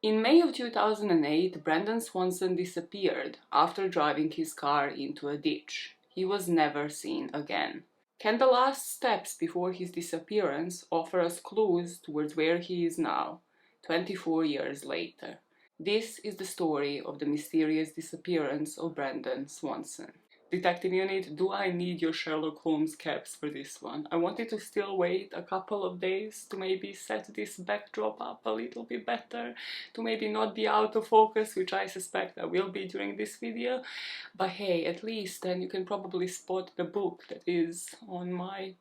In May of 2008, Brandon Swanson disappeared after driving his car into a ditch. He was never seen again. Can the last steps before his disappearance offer us clues towards where he is now, 24 years later? This is the story of the mysterious disappearance of Brandon Swanson. Detective Unit, do I need your Sherlock Holmes caps for this one? I wanted to still wait a couple of days to maybe set this backdrop up a little bit better, to maybe not be out of focus, which I suspect I will be during this video. But hey, at least then you can probably spot the book that is on my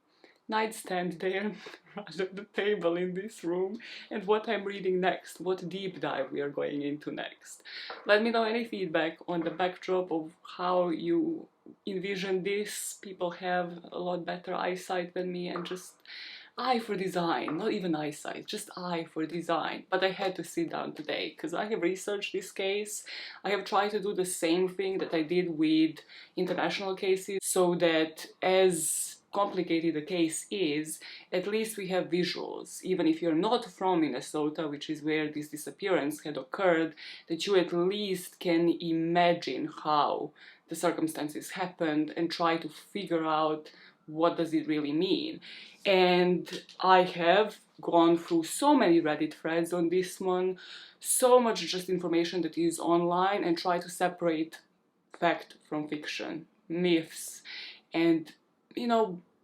nightstand there under the table in this room, and what I'm reading next, what deep dive we are going into next. Let me know any feedback on the backdrop of how you envision this. People have a lot better eyesight than me, and just eye for design, not even eyesight, just eye for design. But I had to sit down today because I have researched this case. I have tried to do the same thing that I did with international cases, so that as complicated the case is, at least we have visuals, even if you're not from Minnesota, which is where this disappearance had occurred, that you at least can imagine how the circumstances happened and try to figure out what does it really mean. And I have gone through so many Reddit threads on this one, so much just information that is online, and try to separate fact from fiction, myths, and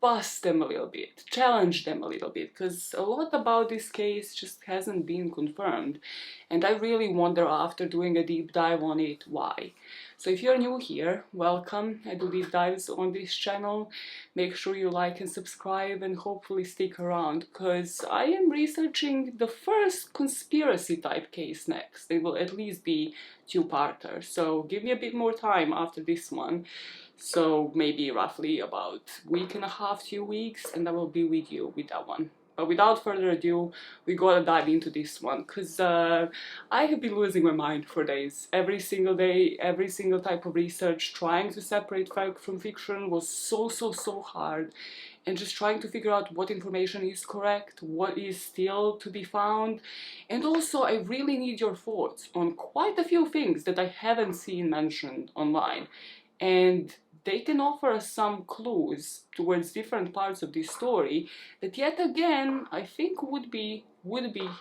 bust them a little bit, challenge them a little bit, because a lot about this case just hasn't been confirmed, and I really wonder, after doing a deep dive on it, why. So if you're new here, welcome. I do deep dives on this channel. Make sure you like and subscribe, and hopefully stick around, because I am researching the first conspiracy type case next. It will at least be two-parter, so give me a bit more time after this one. So maybe roughly about a week and a half, 2 weeks, and I will be with you with that one. But without further ado, we gotta dive into this one, because I have been losing my mind for days. Every single day, every single type of research, trying to separate fact from fiction was so hard. And just trying to figure out what information is correct, what is still to be found. And also, I really need your thoughts on quite a few things that I haven't seen mentioned online. And they can offer us some clues towards different parts of this story that, yet again, I think would be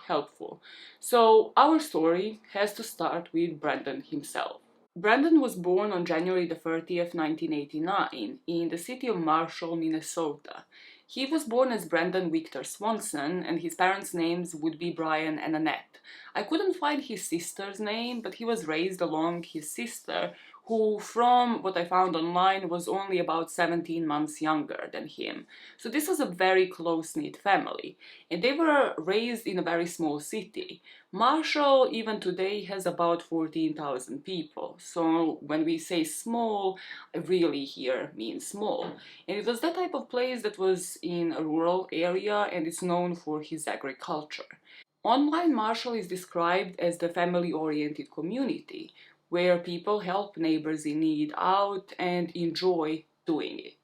helpful. So our story has to start with Brandon himself. Brandon was born on January the 30th, 1989, in the city of Marshall, Minnesota. He was born as Brandon Victor Swanson, and his parents' names would be Brian and Annette. I couldn't find his sister's name, but he was raised along his sister, who, from what I found online, was only about 17 months younger than him. So this was a very close-knit family, and they were raised in a very small city. Marshall, even today, has about 14,000 people. So when we say small, really here means small. And it was that type of place that was in a rural area, and it's known for his agriculture. Online, Marshall is described as the family-oriented community, where people help neighbors in need out and enjoy doing it.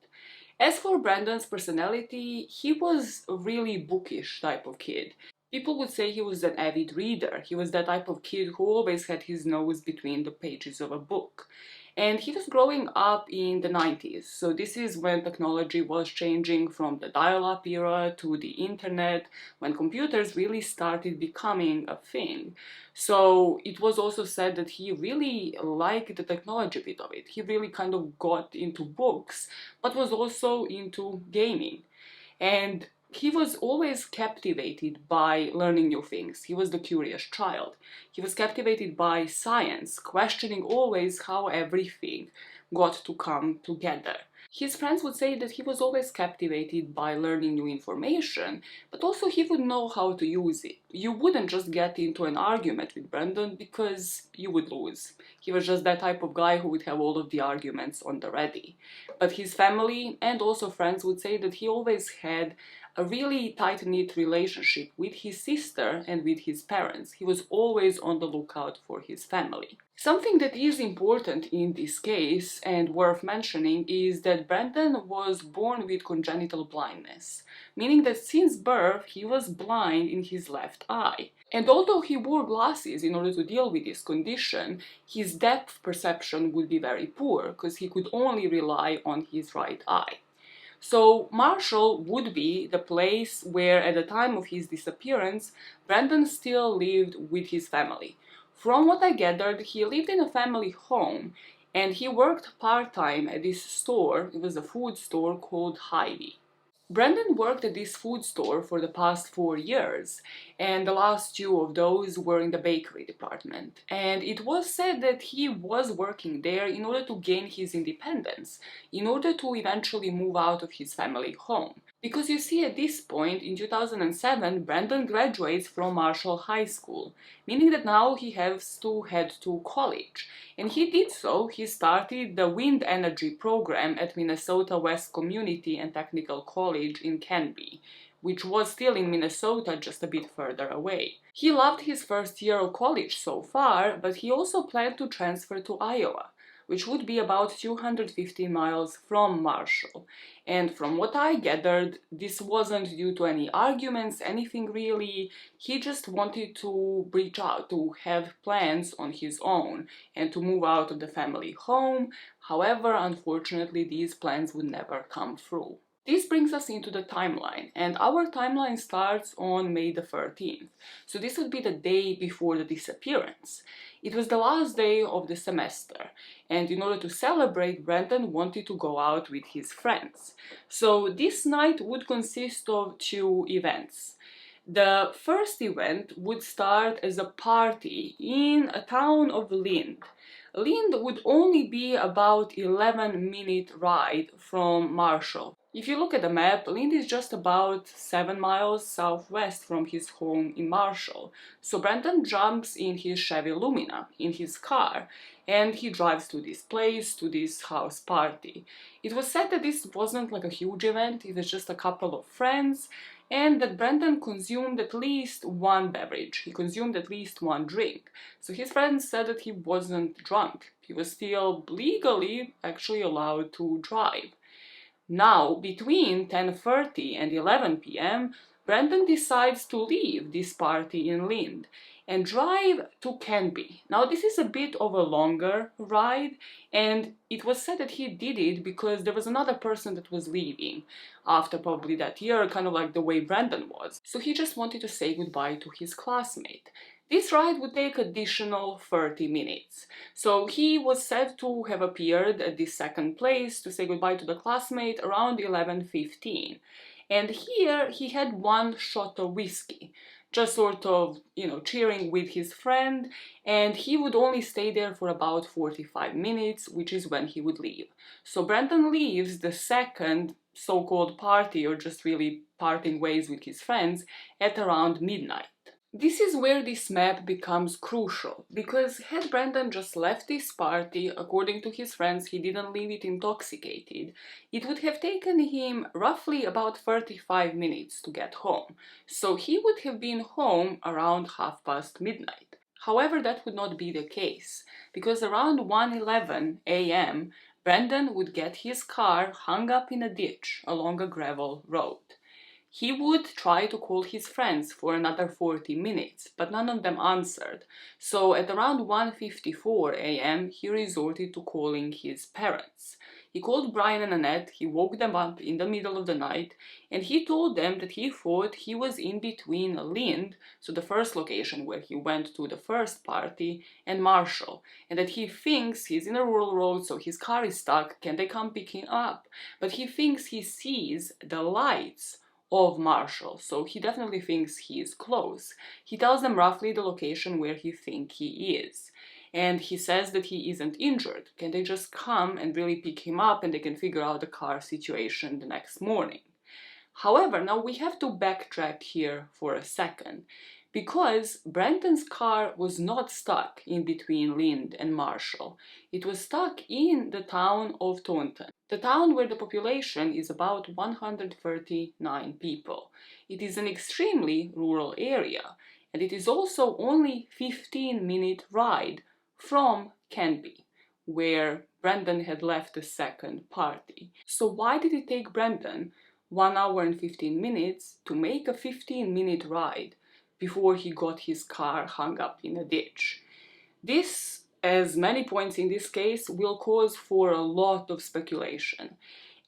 As for Brandon's personality, he was a really bookish type of kid. People would say he was an avid reader. He was that type of kid who always had his nose between the pages of a book. And he was growing up in the 90s, so this is when technology was changing from the dial-up era to the internet, when computers really started becoming a thing. So it was also said that he really liked the technology bit of it. He really kind of got into books, but was also into gaming. And he was always captivated by learning new things. He was the curious child. He was captivated by science, questioning always how everything got to come together. His friends would say that he was always captivated by learning new information, but also he would know how to use it. You wouldn't just get into an argument with Brandon because you would lose. He was just that type of guy who would have all of the arguments on the ready. But his family and also friends would say that he always had a really tight-knit relationship with his sister and with his parents. He was always on the lookout for his family. Something that is important in this case and worth mentioning is that Brandon was born with congenital blindness, meaning that since birth he was blind in his left eye. And although he wore glasses in order to deal with this condition, his depth perception would be very poor because he could only rely on his right eye. So Marshall would be the place where, at the time of his disappearance, Brandon still lived with his family. From what I gathered, he lived in a family home and he worked part-time at this store. It was a food store called Hy-Vee. Brandon worked at this food store for the past 4 years, and the last two of those were in the bakery department. And it was said that he was working there in order to gain his independence, in order to eventually move out of his family home. Because you see, at this point, in 2007, Brandon graduates from Marshall High School, meaning that now he has to head to college. And he did so. He started the wind energy program at Minnesota West Community and Technical College in Canby, which was still in Minnesota, just a bit further away. He loved his first year of college so far, but he also planned to transfer to Iowa, which would be about 250 miles from Marshall. And from what I gathered, this wasn't due to any arguments, anything really. He just wanted to reach out, to have plans on his own, and to move out of the family home. However, unfortunately, these plans would never come through. This brings us into the timeline, and our timeline starts on May the 13th. So this would be the day before the disappearance. It was the last day of the semester, and in order to celebrate, Brandon wanted to go out with his friends. So this night would consist of two events. The first event would start as a party in a town of Lind. Lind would only be about 11-minute ride from Marshall. If you look at the map, Lind is just about 7 miles southwest from his home in Marshall. So Brandon jumps in his Chevy Lumina, in his car, and he drives to this place, to this house party. It was said that this wasn't like a huge event, it was just a couple of friends, and that Brandon consumed at least one beverage. He consumed at least one drink. So his friends said that he wasn't drunk. He was still legally actually allowed to drive. Now, between 10:30 and 11 p.m., Brandon decides to leave this party in Lind and drive to Canby. Now, this is a bit of a longer ride, and it was said that he did it because there was another person that was leaving after probably that year, kind of like the way Brandon was. So he just wanted to say goodbye to his classmate. This ride would take additional 30 minutes. So he was said to have appeared at this second place to say goodbye to the classmate around 11:15. And here he had one shot of whiskey, just sort of, cheering with his friend, and he would only stay there for about 45 minutes, which is when he would leave. So Brandon leaves the second so-called party, or just really parting ways with his friends, at around midnight. This is where this map becomes crucial, because had Brandon just left this party, according to his friends, he didn't leave it intoxicated, it would have taken him roughly about 35 minutes to get home. So he would have been home around midnight. However, that would not be the case, because around 1:11 a.m., Brandon would get his car hung up in a ditch along a gravel road. He would try to call his friends for another 40 minutes, but none of them answered. So at around 1:54 a.m., he resorted to calling his parents. He called Brian and Annette, he woke them up in the middle of the night, and he told them that he thought he was in between Lind, so the first location where he went to the first party, and Marshall, and that he thinks he's in a rural road, so his car is stuck, can they come pick him up? But he thinks he sees the lights of Marshall, so he definitely thinks he is close. He tells them roughly the location where he thinks he is. And he says that he isn't injured. Can they just come and really pick him up and they can figure out the car situation the next morning? However, now we have to backtrack here for a second, because Brandon's car was not stuck in between Lind and Marshall. It was stuck in the town of Taunton, the town where the population is about 139 people. It is an extremely rural area, and it is also only 15-minute ride from Canby, where Brandon had left the second party. So why did it take Brandon 1 hour and 15 minutes to make a 15-minute ride before he got his car hung up in a ditch. This, as many points in this case, will cause for a lot of speculation.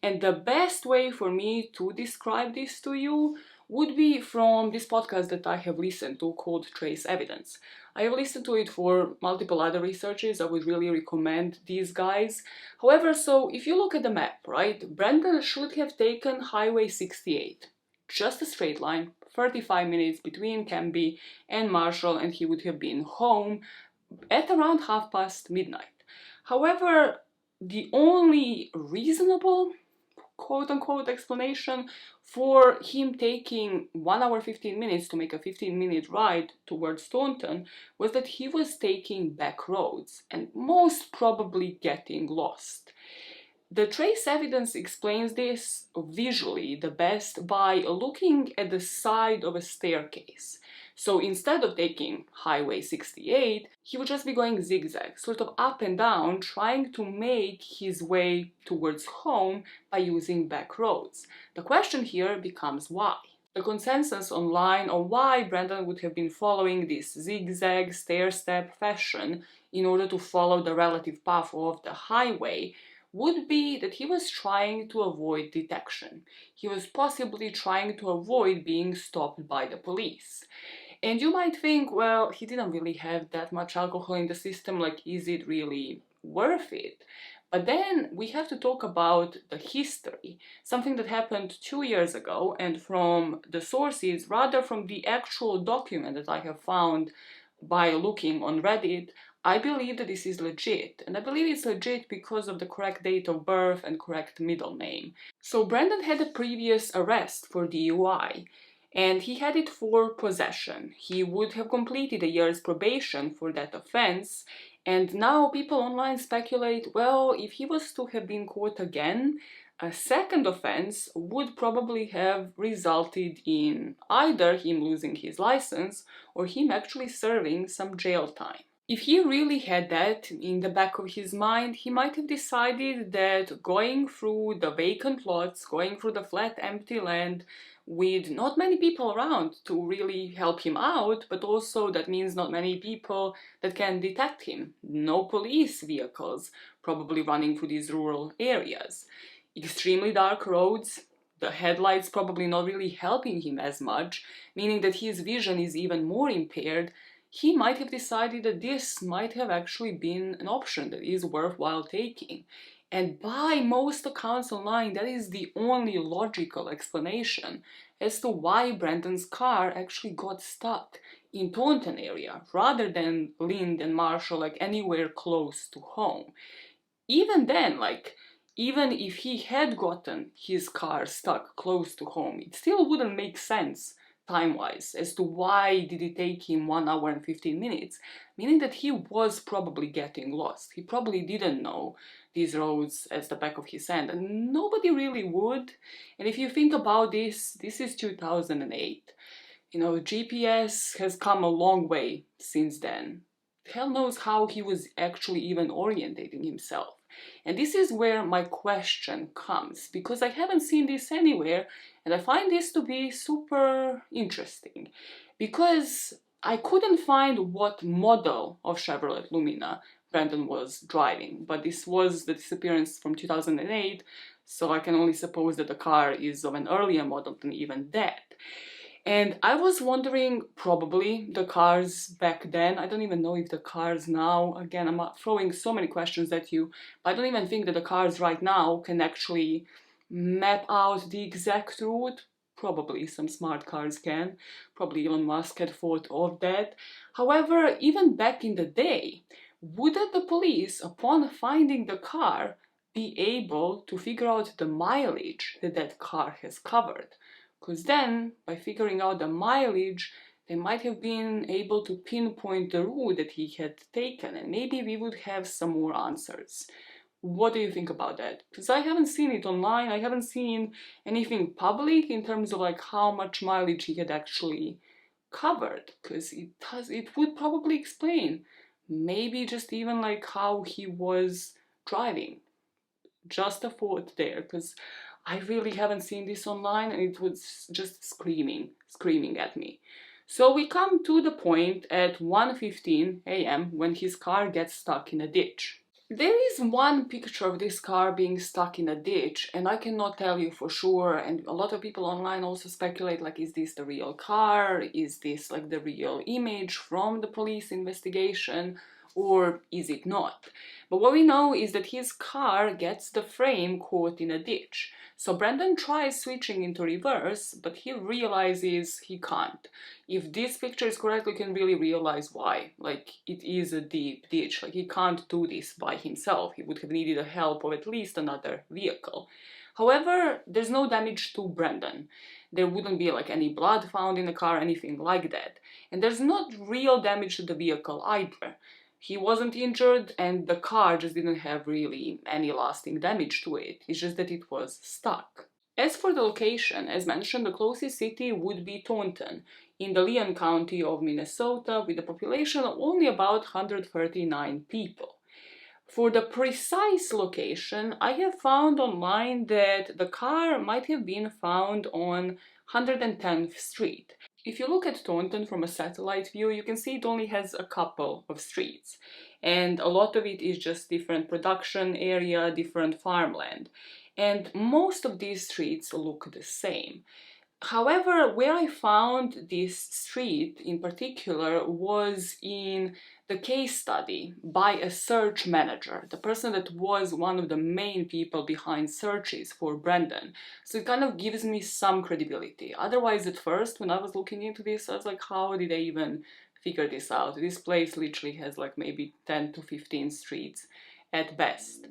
And the best way for me to describe this to you would be from this podcast that I have listened to called Trace Evidence. I have listened to it for multiple other researchers. I would really recommend these guys. However, so if you look at the map, right, Brandon should have taken Highway 68. Just a straight line, 35 minutes between Canby and Marshall, and he would have been home at around midnight. However, the only reasonable quote-unquote explanation for him taking 1 hour 15 minutes to make a 15-minute ride towards Staunton was that he was taking back roads and most probably getting lost. The trace evidence explains this visually the best by looking at the side of a staircase. So instead of taking Highway 68, he would just be going zigzag, sort of up and down, trying to make his way towards home by using back roads. The question here becomes why. The consensus online on why Brandon would have been following this zigzag stair-step fashion in order to follow the relative path of the highway would be that he was trying to avoid detection. He was possibly trying to avoid being stopped by the police. And you might think, well, he didn't really have that much alcohol in the system, like, is it really worth it? But then we have to talk about the history, something that happened 2 years ago, and from the sources, rather from the actual document that I have found by looking on Reddit, I believe that this is legit, and I believe it's legit because of the correct date of birth and correct middle name. So Brandon had a previous arrest for DUI, and he had it for possession. He would have completed a year's probation for that offense, and now people online speculate, well, if he was to have been caught again, a second offense would probably have resulted in either him losing his license or him actually serving some jail time. If he really had that in the back of his mind, he might have decided that going through the vacant lots, going through the flat empty land with not many people around to really help him out, but also that means not many people that can detect him. No police vehicles probably running through these rural areas. Extremely dark roads, the headlights probably not really helping him as much, meaning that his vision is even more impaired. He might have decided that this might have actually been an option that is worthwhile taking. And by most accounts online, that is the only logical explanation as to why Brandon's car actually got stuck in Taunton area rather than Lind and Marshall, like anywhere close to home. Even then, even if he had gotten his car stuck close to home, it still wouldn't make sense time-wise as to why did it take him 1 hour and 15 minutes, meaning that he was probably getting lost. He probably didn't know these roads as the back of his hand, and nobody really would. And if you think about this, this is 2008. You know, GPS has come a long way since then. Hell knows how he was actually even orientating himself. And this is where my question comes, because I haven't seen this anywhere, and I find this to be super interesting, because I couldn't find what model of Chevrolet Lumina Brandon was driving, but this was the Disappearance from 2008, so I can only suppose that the car is of an earlier model than even that. And I was wondering, probably the cars back then, I don't even know if the cars now, again, I'm throwing so many questions at you, but I don't even think that the cars right now can actually map out the exact route. Probably some smart cars can. Probably Elon Musk had thought of that. However, even back in the day, wouldn't the police, upon finding the car, be able to figure out the mileage that that car has covered? Because then, by figuring out the mileage, they might have been able to pinpoint the route that he had taken, and maybe we would have some more answers. What do you think about that? Because I haven't seen it online, I haven't seen anything public in terms of like how much mileage he had actually covered, because it would probably explain maybe just even like how he was driving. Just a thought there, because I really haven't seen this online and it was just screaming at me. So we come to the point at 1:15 a.m. when his car gets stuck in a ditch. There is one picture of this car being stuck in a ditch, and I cannot tell you for sure, and a lot of people online also speculate, like, is this the real car? Is this like the real image from the police investigation? Or is it not? But what we know is that his car gets the frame caught in a ditch. So Brandon tries switching into reverse, but he realizes he can't. If this picture is correct, we can really realize why. Like, it is a deep ditch. Like, he can't do this by himself. He would have needed the help of at least another vehicle. However, there's no damage to Brandon. There wouldn't be like any blood found in the car, anything like that. And there's not real damage to the vehicle either. He wasn't injured, and the car just didn't have really any lasting damage to it. It's just that it was stuck. As for the location, as mentioned, the closest city would be Taunton, in the Lyon County of Minnesota, with a population of only about 139 people. For the precise location, I have found online that the car might have been found on 110th Street. If you look at Taunton from a satellite view, you can see it only has a couple of streets, and a lot of it is just different production area, different farmland, and most of these streets look the same. However, where I found this street in particular was in the case study by a search manager, the person that was one of the main people behind searches for Brandon. So it kind of gives me some credibility. Otherwise, at first, when I was looking into this, I was like, how did they even figure this out? This place literally has like maybe 10 to 15 streets at best.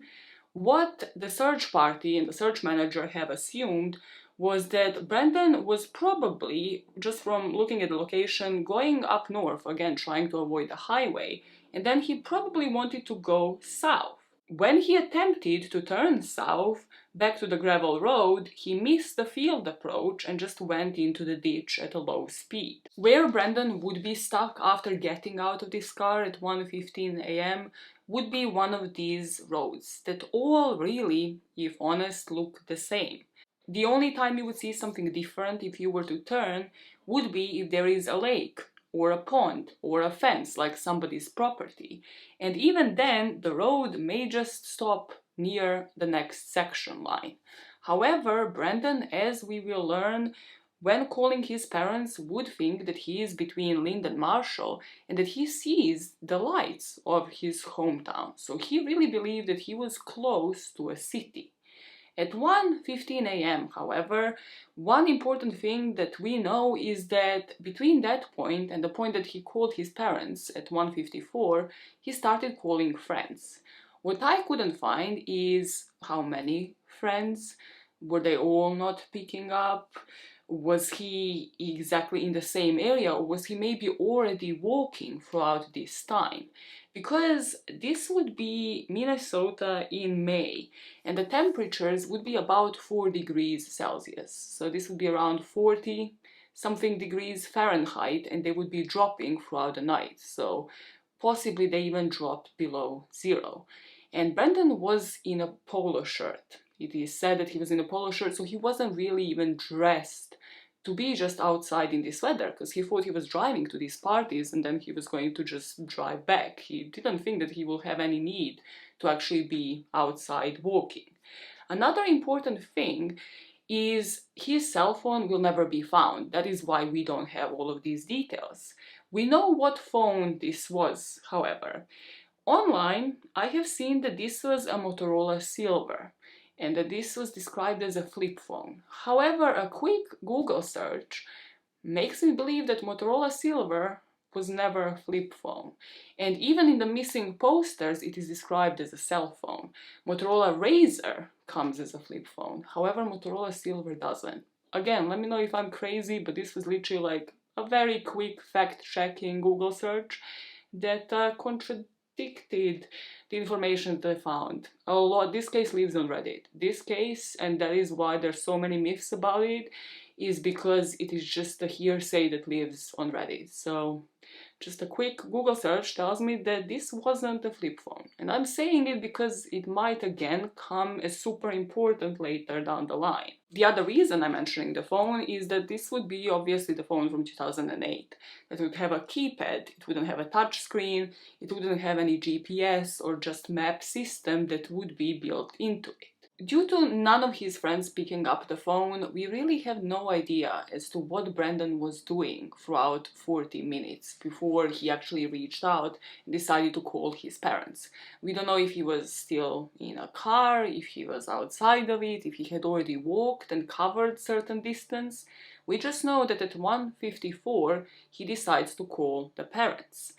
What the search party and the search manager have assumed was that Brandon was probably, just from looking at the location, going up north, again trying to avoid the highway, and then he probably wanted to go south. When he attempted to turn south, back to the gravel road, he missed the field approach and just went into the ditch at a low speed. Where Brandon would be stuck after getting out of this car at 1:15 a.m. would be one of these roads that all really, if honest, look the same. The only time you would see something different if you were to turn would be if there is a lake or a pond or a fence like somebody's property. And even then, the road may just stop near the next section line. However, Brandon, as we will learn, when calling his parents, would think that he is between Lind and Marshall and that he sees the lights of his hometown. So he really believed that he was close to a city. At 1:15 a.m., however, one important thing that we know is that between that point and the point that he called his parents at 1:54, he started calling friends. What I couldn't find is how many friends. Were they all not picking up? Was he exactly in the same area, or was he maybe already walking throughout this time? Because this would be Minnesota in May, and the temperatures would be about 4 degrees Celsius. So this would be around 40 something degrees Fahrenheit, and they would be dropping throughout the night. So possibly they even dropped below zero. And Brandon was in a polo shirt. It is said that he was in a polo shirt, so he wasn't really even dressed to be just outside in this weather, because he thought he was driving to these parties and then he was going to just drive back. He didn't think that he will have any need to actually be outside walking. Another important thing is his cell phone will never be found. That is why we don't have all of these details. We know what phone this was, however. Online, I have seen that this was a Motorola Silver, and that this was described as a flip phone. However, a quick Google search makes me believe that Motorola Silver was never a flip phone. And even in the missing posters, it is described as a cell phone. Motorola Razr comes as a flip phone. However, Motorola Silver doesn't. Again, let me know if I'm crazy, but this was literally like a very quick fact-checking Google search that contradicted the information that I found. A lot. This case lives on Reddit. This case, and that is why there's so many myths about it, is because it is just a hearsay that lives on Reddit. So Just a quick Google search tells me that this wasn't a flip phone. And I'm saying it because it might again come as super important later down the line. The other reason I'm mentioning the phone is that this would be obviously the phone from 2008. It would have a keypad, it wouldn't have a touch screen, it wouldn't have any GPS or just map system that would be built into it. Due to none of his friends picking up the phone, we really have no idea as to what Brandon was doing throughout 40 minutes before he actually reached out and decided to call his parents. We don't know if he was still in a car, if he was outside of it, if he had already walked and covered certain distance. We just know that at 1:54 he decides to call the parents.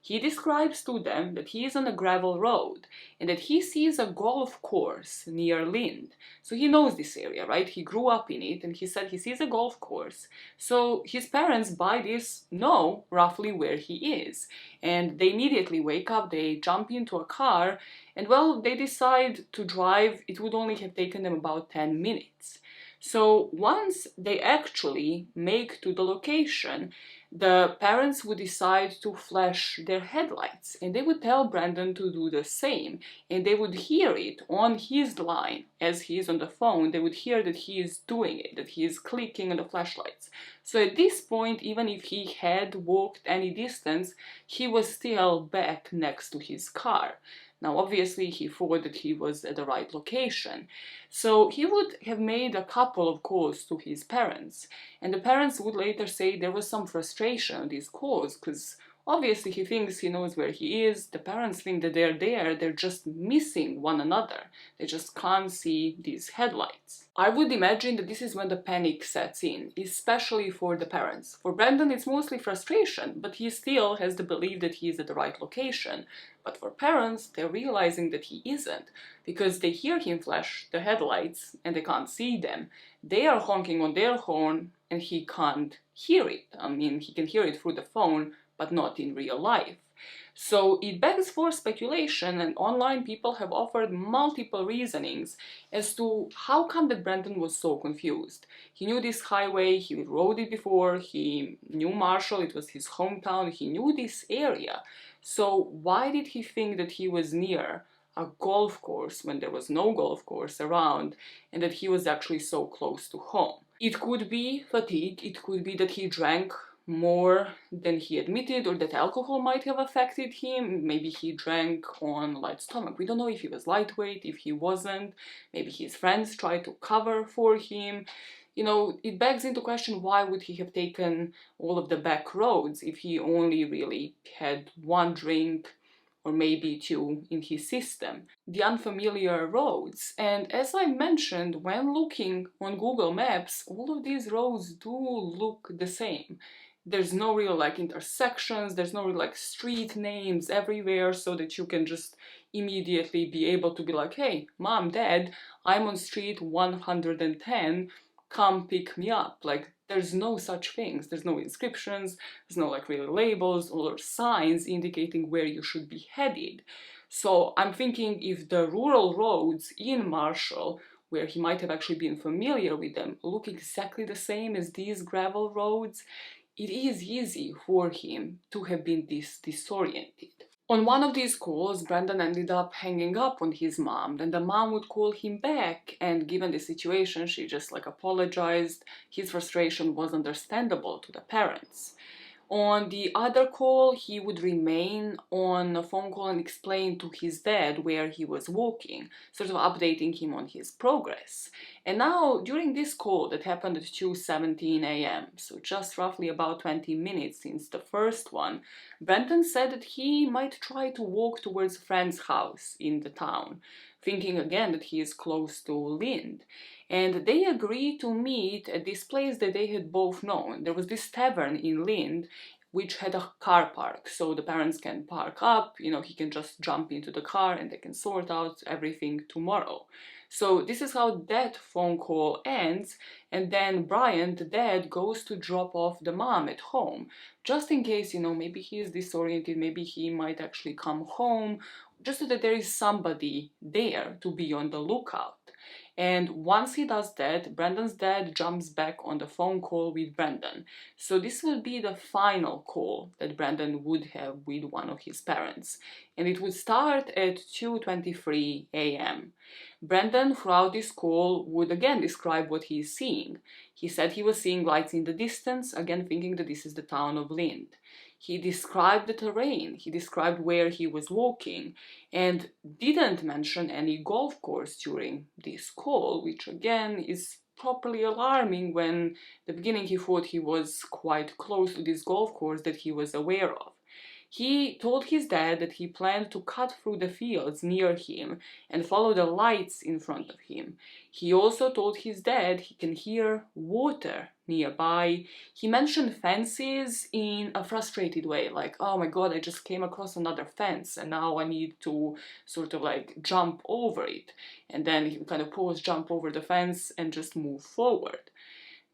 He describes to them that he is on a gravel road and that he sees a golf course near Lind. So he knows this area, right? He grew up in it and he said he sees a golf course. So his parents, by this, know roughly where he is. And they immediately wake up, they jump into a car, and well, they decide to drive. It would only have taken them about 10 minutes. So once they actually make to the location, the parents would decide to flash their headlights and they would tell Brandon to do the same, and they would hear it on his line as he is on the phone. They would hear that he is doing it, that he is clicking on the flashlights. So at this point, even if he had walked any distance, he was still back next to his car. Now, obviously, he thought that he was at the right location. So he would have made a couple of calls to his parents. And the parents would later say there was some frustration on these calls because obviously he thinks he knows where he is. The parents think that they're there. They're just missing one another. They just can't see these headlights. I would imagine that this is when the panic sets in, especially for the parents. For Brandon, it's mostly frustration, but he still has the belief that he is at the right location. But for parents, they're realizing that he isn't, because they hear him flash the headlights and they can't see them. They are honking on their horn and he can't hear it. I mean, he can hear it through the phone, but not in real life. So it begs for speculation, and online people have offered multiple reasonings as to how come that Brandon was so confused. He knew this highway, he rode it before, he knew Marshall, it was his hometown, he knew this area. So why did he think that he was near a golf course when there was no golf course around, and that he was actually so close to home? It could be fatigue, it could be that he drank more than he admitted, or that alcohol might have affected him. Maybe he drank on light stomach. We don't know if he was lightweight, if he wasn't. Maybe his friends tried to cover for him. You know, it begs into question, why would he have taken all of the back roads if he only really had one drink or maybe two in his system? The unfamiliar roads. And as I mentioned, when looking on Google Maps, all of these roads do look the same. There's no real intersections, there's no real street names everywhere so that you can just immediately be able to be like, hey, mom, dad, I'm on street 110, come pick me up. There's no such things. There's no inscriptions, there's no real labels or signs indicating where you should be headed. So I'm thinking if the rural roads in Marshall, where he might have actually been familiar with them, look exactly the same as these gravel roads, it is easy for him to have been disoriented. On one of these calls, Brandon ended up hanging up on his mom, and the mom would call him back, and given the situation, she just apologized. His frustration was understandable to the parents. On the other call, he would remain on a phone call and explain to his dad where he was walking, sort of updating him on his progress. And now, during this call that happened at 2:17 a.m., so just roughly about 20 minutes since the first one, Brandon said that he might try to walk towards a friend's house in the town, thinking again that he is close to Lind. And they agreed to meet at this place that they had both known. There was this tavern in Lind which had a car park, so the parents can park up, he can just jump into the car and they can sort out everything tomorrow. So this is how that phone call ends, and then Brian, the dad, goes to drop off the mom at home, just in case, maybe he is disoriented, maybe he might actually come home, just so that there is somebody there to be on the lookout. And once he does that, Brandon's dad jumps back on the phone call with Brandon. So this will be the final call that Brandon would have with one of his parents. And it would start at 2:23 a.m. Brandon, throughout this call, would again describe what he is seeing. He said he was seeing lights in the distance, again thinking that this is the town of Lind. He described the terrain, he described where he was walking, and didn't mention any golf course during this call, which again is properly alarming when at the beginning he thought he was quite close to this golf course that he was aware of. He told his dad that he planned to cut through the fields near him and follow the lights in front of him. He also told his dad he can hear water nearby. He mentioned fences in a frustrated way, like, oh my god, I just came across another fence and now I need to sort of like jump over it. And then he would kind of pause, jump over the fence and just move forward.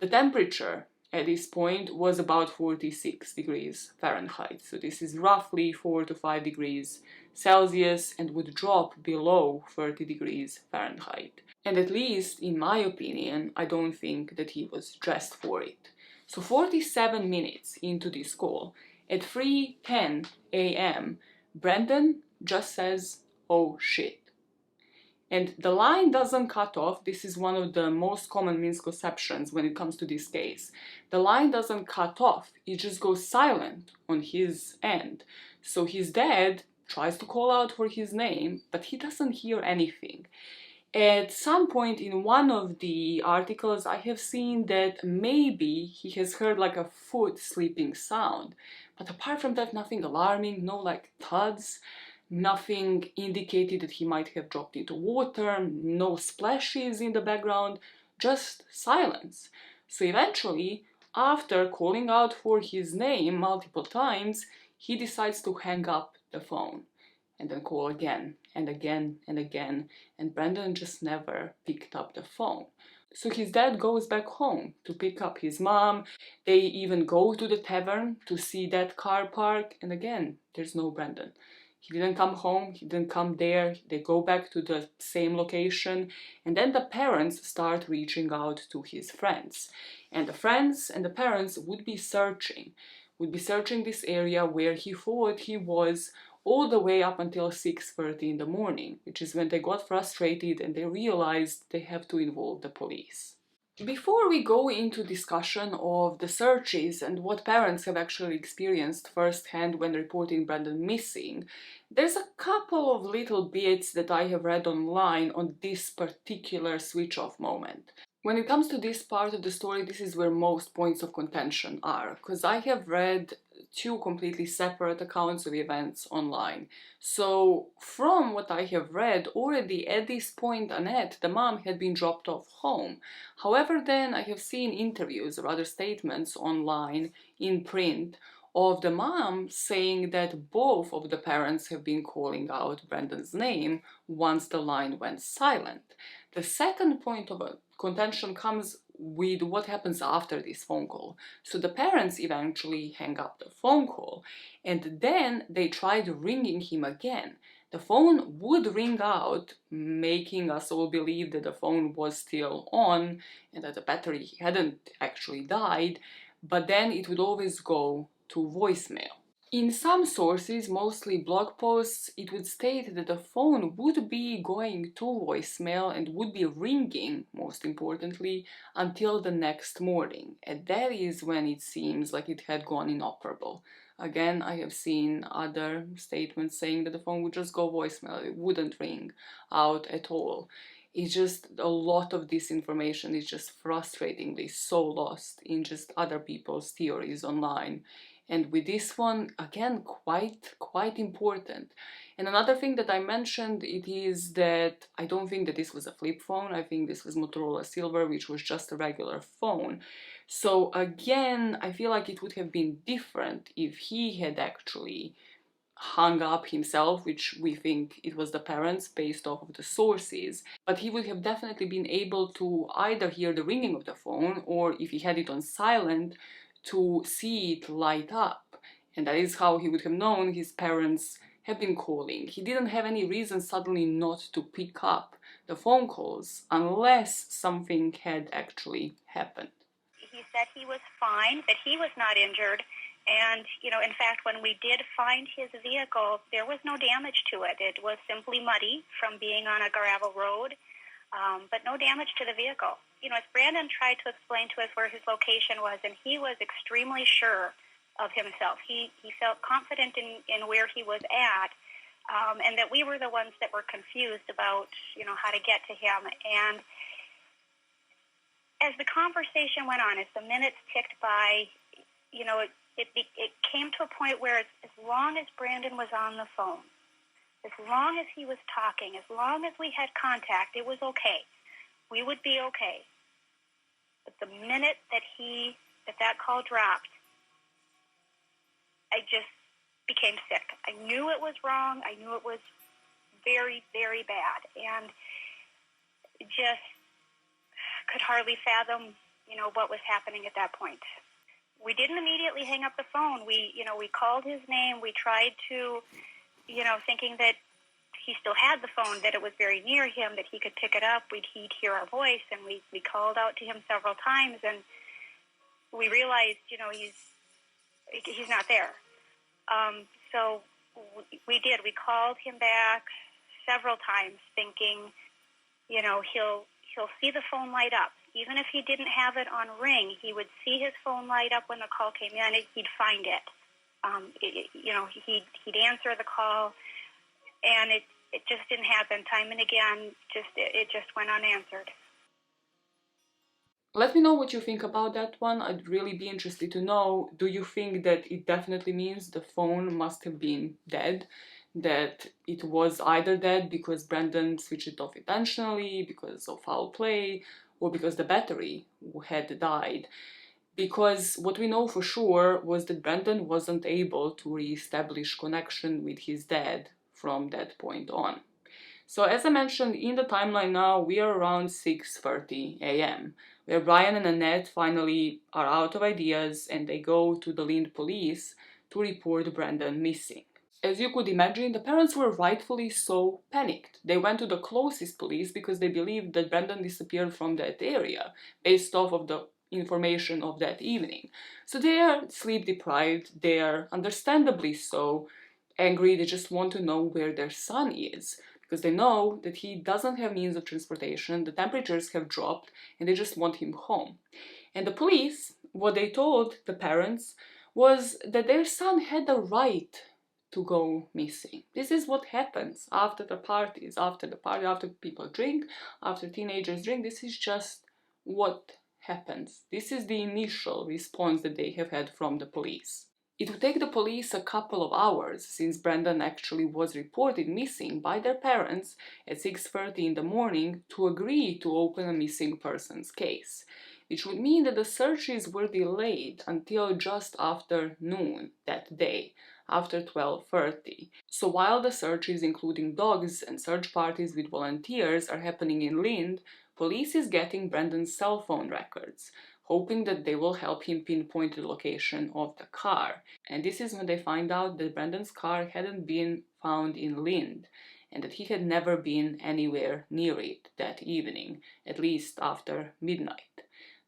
The temperature at this point was about 46 degrees Fahrenheit. So this is roughly 4 to 5 degrees Celsius and would drop below 30 degrees Fahrenheit. And at least, in my opinion, I don't think that he was dressed for it. So 47 minutes into this call, at 3:10 a.m., Brandon just says, "Oh shit." And the line doesn't cut off. This is one of the most common misconceptions when it comes to this case. The line doesn't cut off, it just goes silent on his end. So his dad tries to call out for his name, but he doesn't hear anything. At some point in one of the articles, I have seen that maybe he has heard like a foot sleeping sound. But apart from that, nothing alarming, no like thuds. Nothing indicated that he might have dropped into water, no splashes in the background, just silence. So eventually, after calling out for his name multiple times, he decides to hang up the phone and then call again and again and again, and Brandon just never picked up the phone. So his dad goes back home to pick up his mom. They even go to the tavern to see that car park, and again, there's no Brandon. He didn't come home, he didn't come there, they go back to the same location, and then the parents start reaching out to his friends. And the friends and the parents would be searching this area where he thought he was all the way up until 6:30 in the morning, which is when they got frustrated and they realized they have to involve the police. Before we go into discussion of the searches and what parents have actually experienced firsthand when reporting Brandon missing, there's a couple of little bits that I have read online on this particular switch-off moment. When it comes to this part of the story, this is where most points of contention are, because I have read two completely separate accounts of events online. So from what I have read, already at this point, Annette, the mom, had been dropped off home. However, then I have seen interviews or other statements online in print of the mom saying that both of the parents have been calling out Brandon's name once the line went silent. The second point of contention comes with what happens after this phone call. So the parents eventually hang up the phone call and then they tried ringing him again. The phone would ring out, making us all believe that the phone was still on and that the battery hadn't actually died, but then it would always go to voicemail. In some sources, mostly blog posts, it would state that the phone would be going to voicemail and would be ringing, most importantly, until the next morning. And that is when it seems like it had gone inoperable. Again, I have seen other statements saying that the phone would just go voicemail, it wouldn't ring out at all. It's just a lot of this information is just frustratingly so lost in just other people's theories online. And with this one, again, quite important. And another thing that I mentioned, it is that I don't think that this was a flip phone. I think this was Motorola Silver, which was just a regular phone. So again, I feel like it would have been different if he had actually hung up himself, which we think it was the parents based off of the sources, but he would have definitely been able to either hear the ringing of the phone or if he had it on silent, to see it light up. And that is how he would have known his parents have been calling. He didn't have any reason suddenly not to pick up the phone calls unless something had actually happened. He said he was fine, that he was not injured, and, in fact, when we did find his vehicle, there was no damage to it. It was simply muddy from being on a gravel road, but no damage to the vehicle. As Brandon tried to explain to us where his location was, and he was extremely sure of himself. He felt confident in where he was at, and that we were the ones that were confused about, how to get to him. And as the conversation went on, as the minutes ticked by, it came to a point where as long as Brandon was on the phone, as long as he was talking, as long as we had contact, it was okay. We would be okay. But the minute that call dropped, I just became sick. I knew it was wrong. I knew it was very, very bad. And just could hardly fathom, what was happening at that point. We didn't immediately hang up the phone. We called his name. We tried to, thinking that he still had the phone, that it was very near him, that he could pick it up. He'd hear our voice, and we called out to him several times, and we realized, he's not there. So we did. We called him back several times, thinking, he'll see the phone light up. Even if he didn't have it on ring, he would see his phone light up when the call came in. He'd find it. He'd answer the call, and it just didn't happen. Time and again, it just went unanswered. Let me know what you think about that one. I'd really be interested to know, do you think that it definitely means the phone must have been dead? That it was either dead because Brandon switched it off intentionally, because of foul play, or because the battery had died? Because what we know for sure was that Brandon wasn't able to re-establish connection with his dad from that point on. So as I mentioned in the timeline now, we are around 6:30 a.m. where Brian and Annette finally are out of ideas and they go to the Lind police to report Brandon missing. As you could imagine, the parents were rightfully so panicked. They went to the closest police because they believed that Brandon disappeared from that area based off of the information of that evening. So they are sleep deprived, they are understandably so angry, they just want to know where their son is because they know that he doesn't have means of transportation, the temperatures have dropped, and they just want him home. And the police, what they told the parents was that their son had the right to go missing. This is what happens after the parties, after people drink, after teenagers drink. This is just what happens. This is the initial response that they have had from the police. It would take the police a couple of hours, since Brandon actually was reported missing by their parents at 6:30 in the morning, to agree to open a missing persons case, which would mean that the searches were delayed until just after noon that day, after 12:30. So while the searches, including dogs and search parties with volunteers, are happening in Lind, police is getting Brandon's cell phone records, hoping that they will help him pinpoint the location of the car. And this is when they find out that Brandon's car hadn't been found in Lind, and that he had never been anywhere near it that evening, at least after midnight.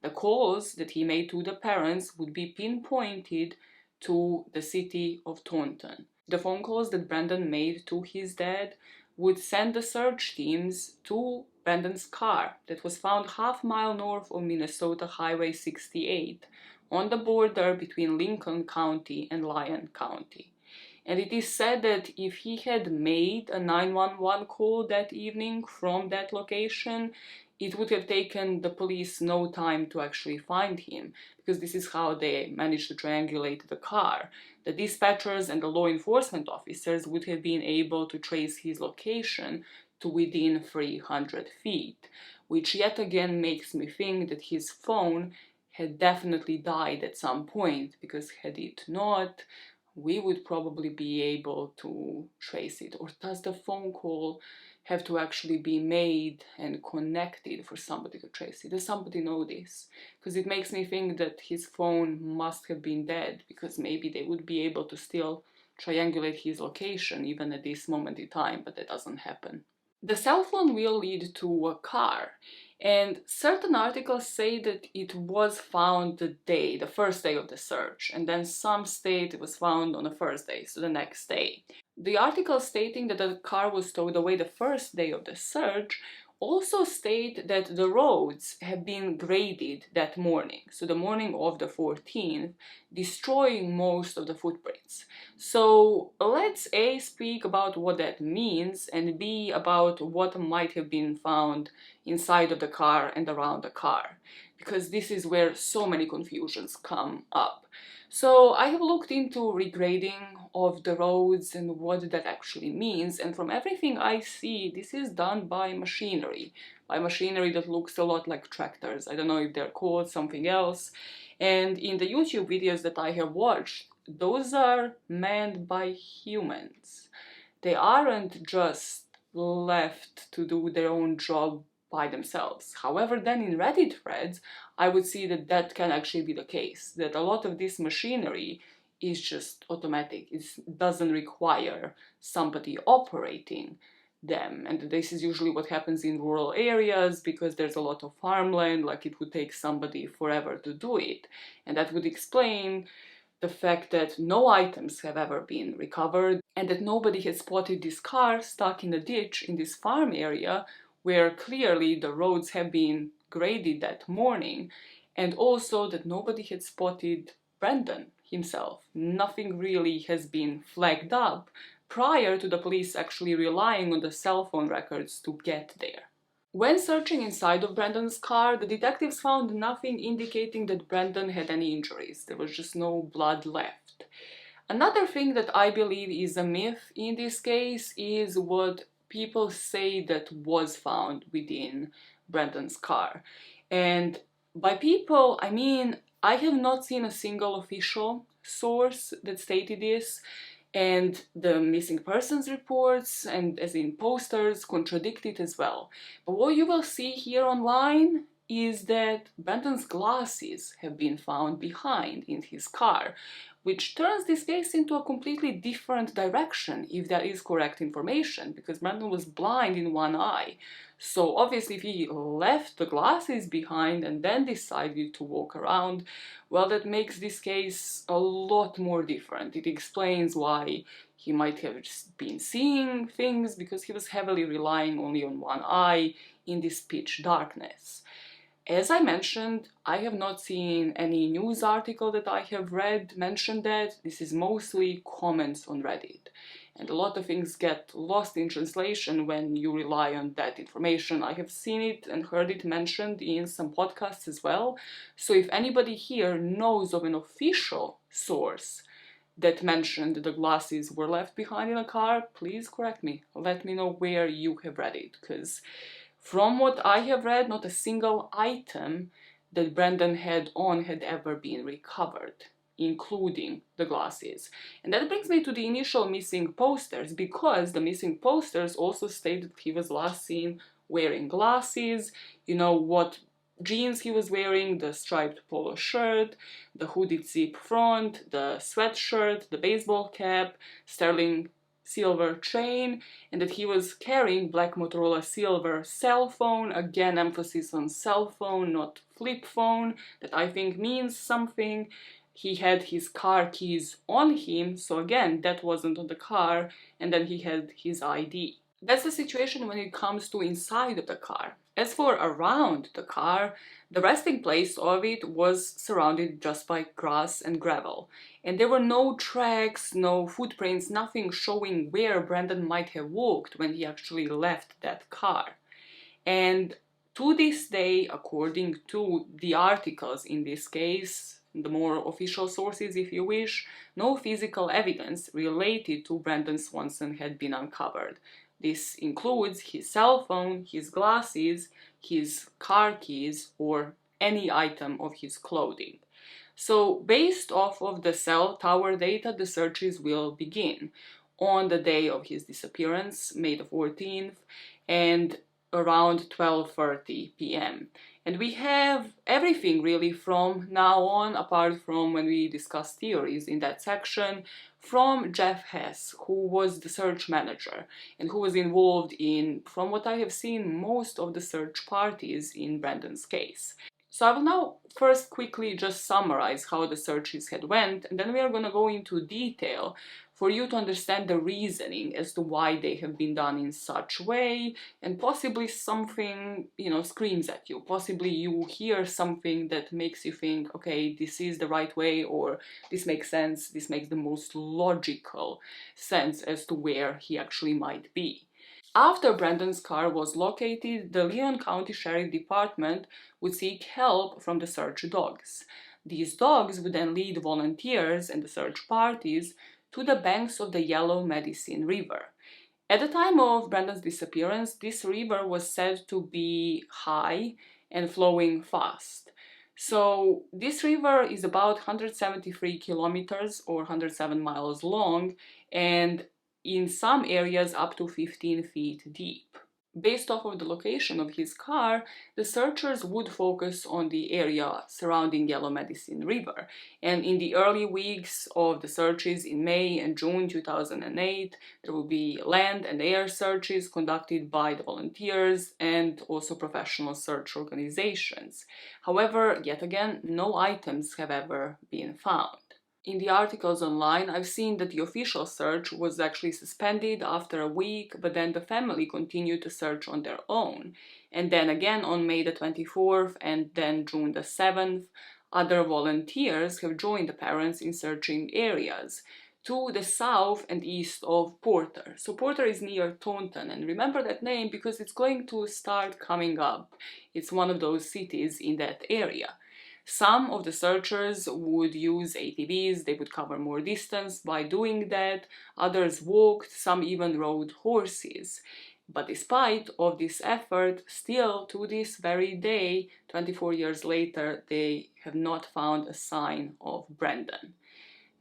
The calls that he made to the parents would be pinpointed to the city of Taunton. The phone calls that Brandon made to his dad would send the search teams to Brandon's car that was found half-mile north of Minnesota Highway 68 on the border between Lincoln County and Lyon County. And it is said that if he had made a 911 call that evening from that location, it would have taken the police no time to actually find him, because this is how they managed to triangulate the car. The dispatchers and the law enforcement officers would have been able to trace his location to within 300 feet, which yet again makes me think that his phone had definitely died at some point, because had it not, we would probably be able to trace it. Or does the phone call have to actually be made and connected for somebody to trace it? Does somebody know this? Because it makes me think that his phone must have been dead, because maybe they would be able to still triangulate his location even at this moment in time, but that doesn't happen. The cell phone will lead to a car, and certain articles say that it was found the first day of the search, and then some state it was found on the first day, so the next day. The article stating that the car was stowed away the first day of the search also state that the roads have been graded that morning, so the morning of the 14th, destroying most of the footprints. So let's A, speak about what that means, and B, about what might have been found inside of the car and around the car, because this is where so many confusions come up. So I have looked into regrading of the roads and what that actually means, and from everything I see, this is done by machinery that looks a lot like tractors. I don't know if they're called something else. And in the YouTube videos that I have watched, those are manned by humans. They aren't just left to do their own job by themselves. However, then in Reddit threads, I would see that that can actually be the case, that a lot of this machinery is just automatic. It doesn't require somebody operating them. And this is usually what happens in rural areas because there's a lot of farmland, like it would take somebody forever to do it. And that would explain the fact that no items have ever been recovered and that nobody has spotted this car stuck in a ditch in this farm area where clearly the roads have been graded that morning, and also that nobody had spotted Brandon himself. Nothing really has been flagged up prior to the police actually relying on the cell phone records to get there. When searching inside of Brandon's car, the detectives found nothing indicating that Brandon had any injuries. There was just no blood left. Another thing that I believe is a myth in this case is what people say that was found within Brandon's car. And by people, I mean, I have not seen a single official source that stated this, and the missing persons reports and as in posters contradict it as well. But what you will see here online is that Brandon's glasses have been found behind in his car, which turns this case into a completely different direction if that is correct information, because Brandon was blind in one eye. So obviously if he left the glasses behind and then decided to walk around, well, that makes this case a lot more different. It explains why he might have just been seeing things, because he was heavily relying only on one eye in this pitch darkness. As I mentioned, I have not seen any news article that I have read mention that. This is mostly comments on Reddit. And a lot of things get lost in translation when you rely on that information. I have seen it and heard it mentioned in some podcasts as well. So if anybody here knows of an official source that mentioned that the glasses were left behind in a car, please correct me. Let me know where you have read it, because from what I have read, not a single item that Brandon had on had ever been recovered, including the glasses. And that brings me to the initial missing posters, because the missing posters also stated he was last seen wearing glasses, you know, what jeans he was wearing, the striped polo shirt, the hooded zip front, the sweatshirt, the baseball cap, sterling silver chain, and that he was carrying black Motorola silver cell phone, again emphasis on cell phone, not flip phone, that I think means something. He had his car keys on him, so again, that wasn't on the car, and then he had his ID. That's the situation when it comes to inside of the car. As for around the car, the resting place of it was surrounded just by grass and gravel. And there were no tracks, no footprints, nothing showing where Brandon might have walked when he actually left that car. And to this day, according to the articles in this case, the more official sources if you wish, no physical evidence related to Brandon Swanson had been uncovered. This includes his cell phone, his glasses, his car keys, or any item of his clothing. So based off of the cell tower data, the searches will begin on the day of his disappearance, May the 14th, and around 12:30 p.m. And we have everything really from now on, apart from when we discuss theories in that section, from Jeff Hess, who was the search manager and who was involved in, from what I have seen, most of the search parties in Brandon's case. So I will now first quickly just summarize how the searches had went, and then we are going to go into detail for you to understand the reasoning as to why they have been done in such way, and possibly something, screams at you. Possibly you hear something that makes you think, okay, this is the right way, or this makes sense, this makes the most logical sense as to where he actually might be. After Brandon's car was located, the Leon County Sheriff Department would seek help from the search dogs. These dogs would then lead volunteers and the search parties to the banks of the Yellow Medicine River. At the time of Brandon's disappearance, this river was said to be high and flowing fast. So this river is about 173 kilometers or 107 miles long, and in some areas up to 15 feet deep. Based off of the location of his car, the searchers would focus on the area surrounding Yellow Medicine River. And in the early weeks of the searches in May and June 2008, there will be land and air searches conducted by the volunteers and also professional search organizations. However, yet again, no items have ever been found. In the articles online, I've seen that the official search was actually suspended after a week, but then the family continued to search on their own. And then again on May the 24th and then June the 7th, other volunteers have joined the parents in searching areas to the south and east of Porter. So Porter is near Taunton, and remember that name because it's going to start coming up. It's one of those cities in that area. Some of the searchers would use ATVs, they would cover more distance by doing that, others walked, some even rode horses. But despite of this effort, still to this very day, 24 years later, they have not found a sign of Brandon.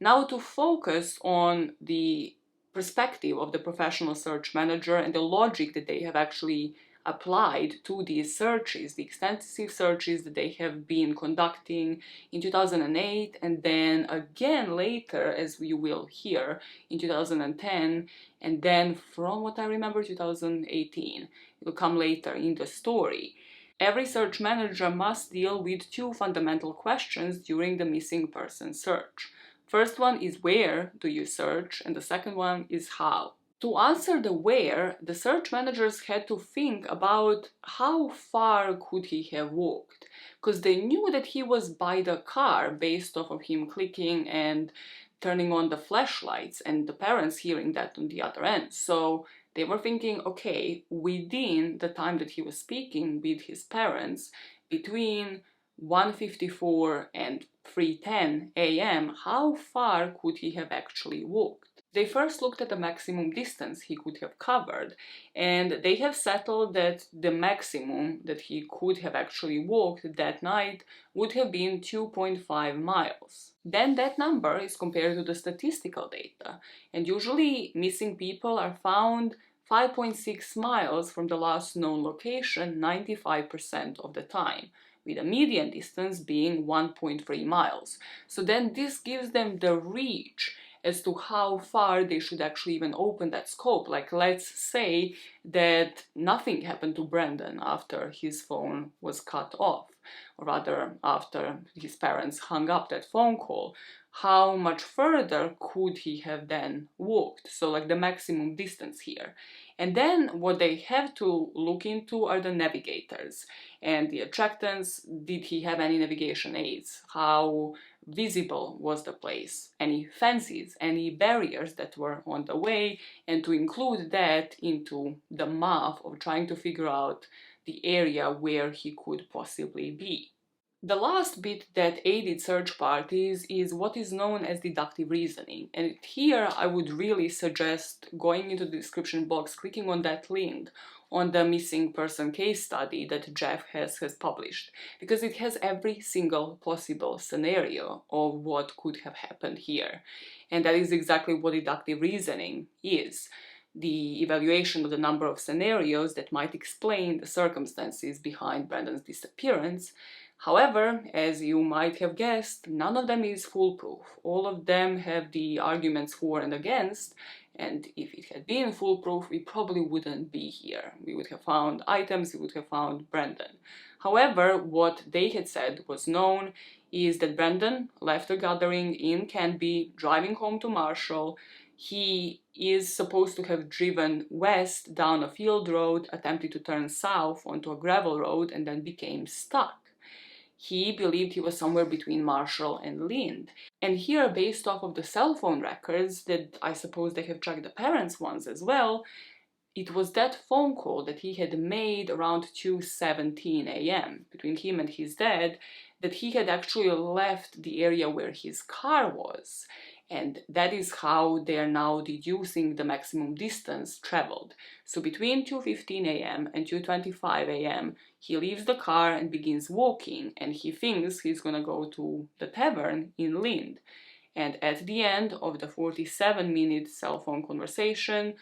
Now to focus on the perspective of the professional search manager and the logic that they have actually applied to these searches, the extensive searches that they have been conducting in 2008 and then again later, as you will hear, in 2010, and then from what I remember 2018. It will come later in the story. Every search manager must deal with two fundamental questions during the missing person search. First one is where do you search, and the second one is how. To answer the where, the search managers had to think about how far could he have walked, because they knew that he was by the car based off of him clicking and turning on the flashlights and the parents hearing that on the other end. So they were thinking, okay, within the time that he was speaking with his parents, between 1:54 and 3:10 a.m., how far could he have actually walked? They first looked at the maximum distance he could have covered, and they have settled that the maximum that he could have actually walked that night would have been 2.5 miles. Then that number is compared to the statistical data, and usually missing people are found 5.6 miles from the last known location 95% of the time, with a median distance being 1.3 miles. So then this gives them the reach as to how far they should actually even open that scope. Like, let's say that nothing happened to Brandon after his phone was cut off, or rather after his parents hung up that phone call. How much further could he have then walked? So like the maximum distance here. And then what they have to look into are the navigators and the attractants. Did he have any navigation aids? How visible was the place? Any fences, any barriers that were on the way? And to include that into the math of trying to figure out the area where he could possibly be. The last bit that aided search parties is what is known as deductive reasoning. And here I would really suggest going into the description box, clicking on that link on the missing person case study that Jeff has published, because it has every single possible scenario of what could have happened here. And that is exactly what deductive reasoning is. The evaluation of the number of scenarios that might explain the circumstances behind Brandon's disappearance. However, as you might have guessed, none of them is foolproof. All of them have the arguments for and against, and if it had been foolproof, we probably wouldn't be here. We would have found items, we would have found Brandon. However, what they had said was known is that Brandon left a gathering in Canby, driving home to Marshall. He is supposed to have driven west down a field road, attempted to turn south onto a gravel road, and then became stuck. He believed he was somewhere between Marshall and Lind. And here, based off of the cell phone records that I suppose they have checked the parents' ones as well, it was that phone call that he had made around 2:17 a.m. between him and his dad that he had actually left the area where his car was. And that is how they are now deducing the maximum distance traveled. So between 2:15 a.m. and 2:25 a.m., he leaves the car and begins walking, and he thinks he's gonna go to the tavern in Lind. And at the end of the 47-minute cell phone conversation,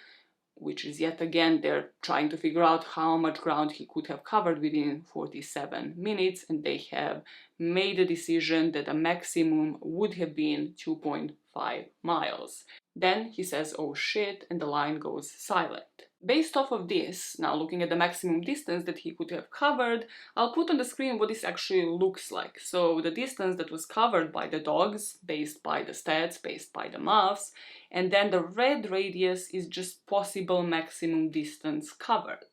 which is yet again they're trying to figure out how much ground he could have covered within 47 minutes, and they have made a decision that a maximum would have been 2.5 miles. Then he says, "Oh shit," and the line goes silent. Based off of this, now looking at the maximum distance that he could have covered, I'll put on the screen what this actually looks like. So the distance that was covered by the dogs, based by the stats, based by the maths, and then the red radius is just possible maximum distance covered.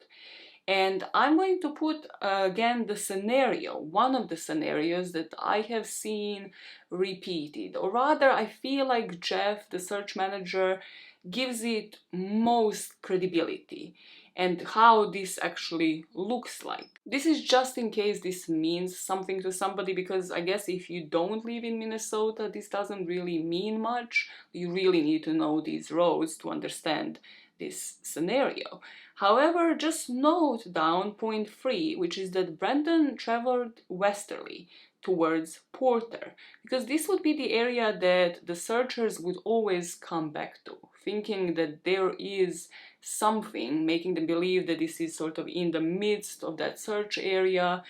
And I'm going to put again the scenario, one of the scenarios that I have seen repeated, or rather I feel like Jeff, the search manager, gives it most credibility and how this actually looks like. This is just in case this means something to somebody, because I guess if you don't live in Minnesota, this doesn't really mean much. You really need to know these roads to understand this scenario. However, just note down point 3, which is that Brandon traveled westerly towards Porter, because this would be the area that the searchers would always come back to, thinking that there is something making them believe that this is sort of in the midst of that search area.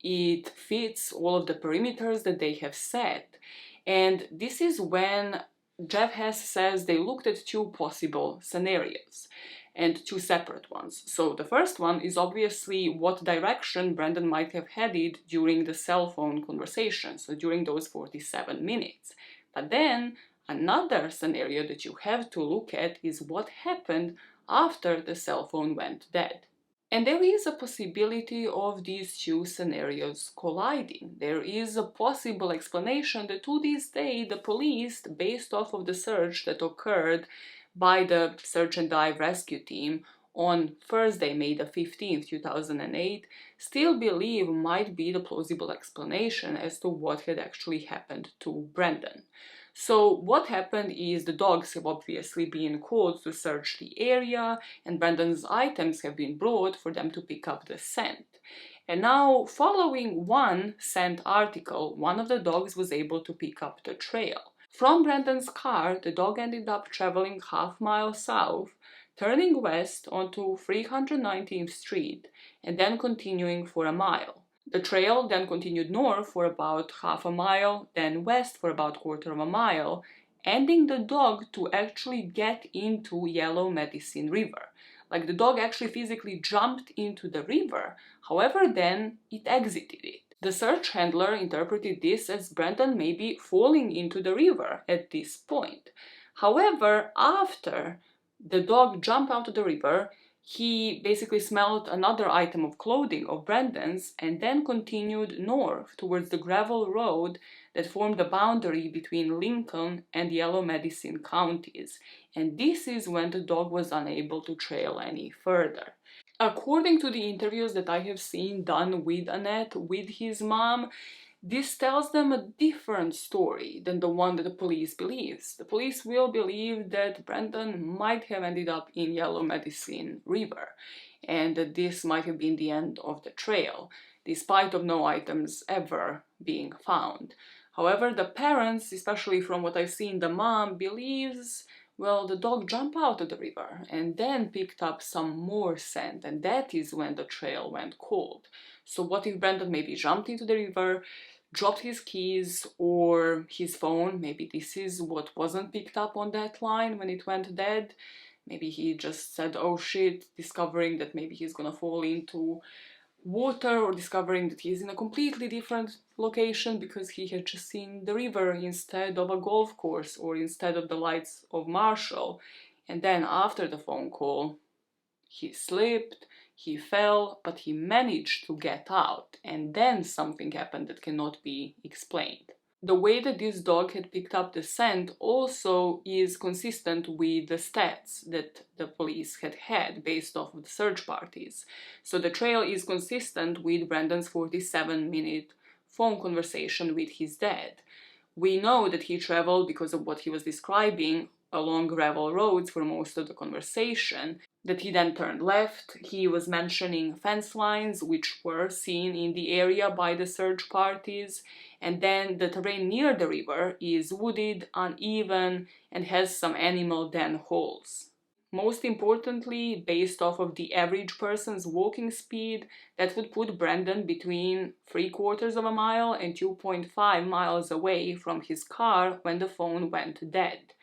It fits all of the perimeters that they have set. And this is when Jeff Hess says they looked at two possible scenarios and two separate ones. So the first one is obviously what direction Brandon might have headed during the cell phone conversation, so during those 47 minutes. But then another scenario that you have to look at is what happened after the cell phone went dead. And there is a possibility of these two scenarios colliding. There is a possible explanation that to this day the police, based off of the search that occurred by the search and dive rescue team on Thursday, May the 15th, 2008, still believe might be the plausible explanation as to what had actually happened to Brandon. So what happened is the dogs have obviously been called to search the area, and Brandon's items have been brought for them to pick up the scent. And now, following one scent article, one of the dogs was able to pick up the trail. From Brandon's car, the dog ended up traveling half-mile south, turning west onto 319th Street, and then continuing for a mile. The trail then continued north for about half a mile, then west for about quarter of a mile, ending the dog to actually get into Yellow Medicine River. Like the dog actually physically jumped into the river, however then it exited it. The search handler interpreted this as Brandon maybe falling into the river at this point. However, after the dog jumped out of the river, he basically smelled another item of clothing of Brandon's and then continued north towards the gravel road that formed the boundary between Lincoln and Yellow Medicine counties. And this is when the dog was unable to trail any further. According to the interviews that I have seen done with Annette, with his mom, this tells them a different story than the one that the police believes. The police will believe that Brandon might have ended up in Yellow Medicine River and that this might have been the end of the trail, despite of no items ever being found. However, the parents, especially from what I've seen, the mom believes Well, the dog jumped out of the river and then picked up some more scent, and that is when the trail went cold. So what if Brandon maybe jumped into the river, dropped his keys or his phone? Maybe this is what wasn't picked up on that line when it went dead. Maybe he just said, oh shit, discovering that maybe he's gonna fall into water, or discovering that he's in a completely different location because he had just seen the river instead of a golf course or instead of the lights of Marshall. And then after the phone call, he slipped, he fell, but he managed to get out, and then something happened that cannot be explained. The way that this dog had picked up the scent also is consistent with the stats that the police had based off of the search parties. So the trail is consistent with Brandon's 47-minute phone conversation with his dad. We know that he traveled, because of what he was describing, along gravel roads for most of the conversation, that he then turned left. He was mentioning fence lines which were seen in the area by the search parties, and then the terrain near the river is wooded, uneven, and has some animal den holes. Most importantly, based off of the average person's walking speed, that would put Brandon between 3/4 of a mile and 2.5 miles away from his car when the phone went dead.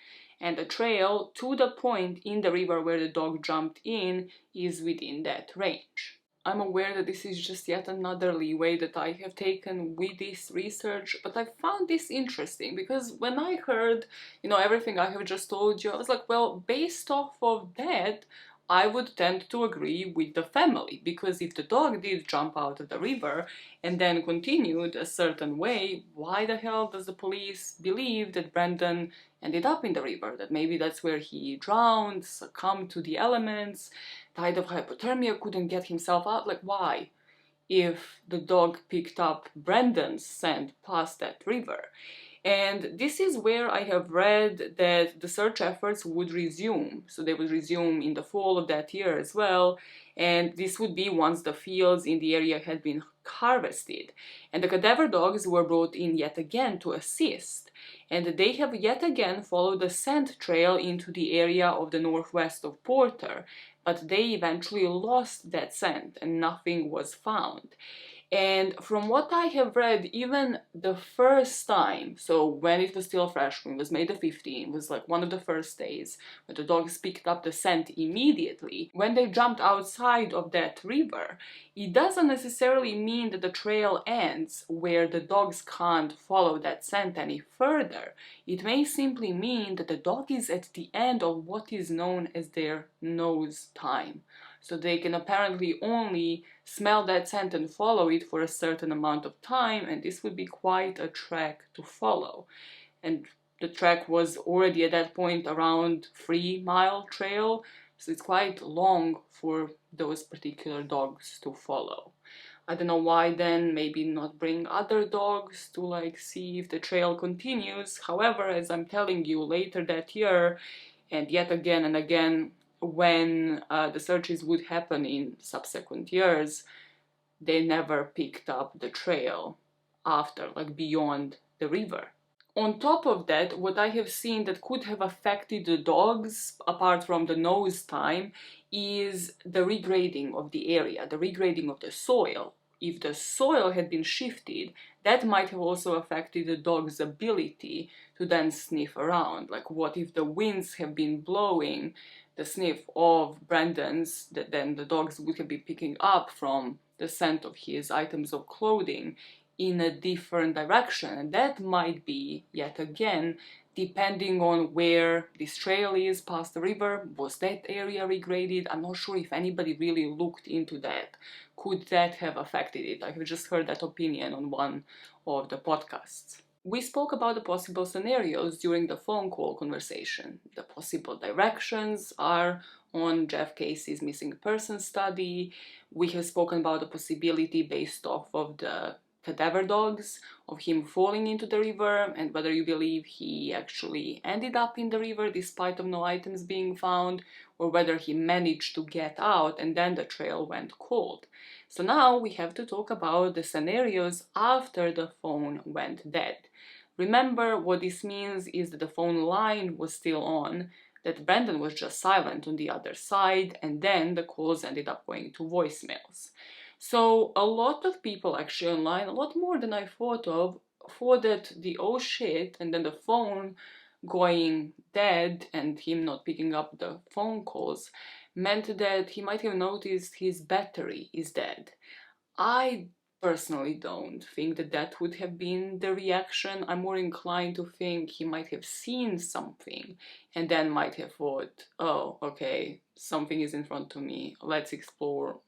And the trail to the point in the river where the dog jumped in is within that range. I'm aware that this is just yet another leeway that I have taken with this research, but I found this interesting because when I heard, everything I have just told you, I was like, well, based off of that, I would tend to agree with the family, because if the dog did jump out of the river and then continued a certain way, why the hell does the police believe that Brandon ended up in the river? That maybe that's where he drowned, succumbed to the elements, died of hypothermia, couldn't get himself out? Like, why? If the dog picked up Brandon's scent past that river. And this is where I have read that the search efforts would resume. So they would resume in the fall of that year as well. And this would be once the fields in the area had been harvested. And the cadaver dogs were brought in yet again to assist. And they have yet again followed the scent trail into the area of the northwest of Porter. But they eventually lost that scent and nothing was found. And from what I have read, even the first time, so when it was still fresh, when it was May the 15th, was like one of the first days when the dogs picked up the scent immediately, when they jumped outside of that river, it doesn't necessarily mean that the trail ends where the dogs can't follow that scent any further. It may simply mean that the dog is at the end of what is known as their nose time. So they can apparently only smell that scent and follow it for a certain amount of time, and this would be quite a trek to follow. And the trek was already at that point around 3-mile trail, so it's quite long for those particular dogs to follow. I don't know why then maybe not bring other dogs to see if the trail continues. However, as I'm telling you, later that year, and yet again and again, when the searches would happen in subsequent years, they never picked up the trail after, beyond the river. On top of that, what I have seen that could have affected the dogs, apart from the nose time, is the regrading of the area, the regrading of the soil. If the soil had been shifted, that might have also affected the dog's ability to then sniff around. Like, what if the winds have been blowing the sniff of Brandon's, that then the dogs would have been picking up from the scent of his items of clothing in a different direction. And that might be, yet again, depending on where this trail is past the river. Was that area regraded? I'm not sure if anybody really looked into that. Could that have affected it? I have just heard that opinion on one of the podcasts. We spoke about the possible scenarios during the phone call conversation. The possible directions are on Jeff Casey's missing person study. We have spoken about the possibility based off of the cadaver dogs, of him falling into the river, and whether you believe he actually ended up in the river despite of no items being found, or whether he managed to get out and then the trail went cold. So now we have to talk about the scenarios after the phone went dead. Remember, what this means is that the phone line was still on, that Brandon was just silent on the other side, and then the calls ended up going to voicemails. So a lot of people actually online, a lot more than I thought of, thought that the oh shit and then the phone going dead and him not picking up the phone calls meant that he might have noticed his battery is dead. I personally don't think that that would have been the reaction. I'm more inclined to think he might have seen something and then might have thought, oh, okay, something is in front of me, let's explore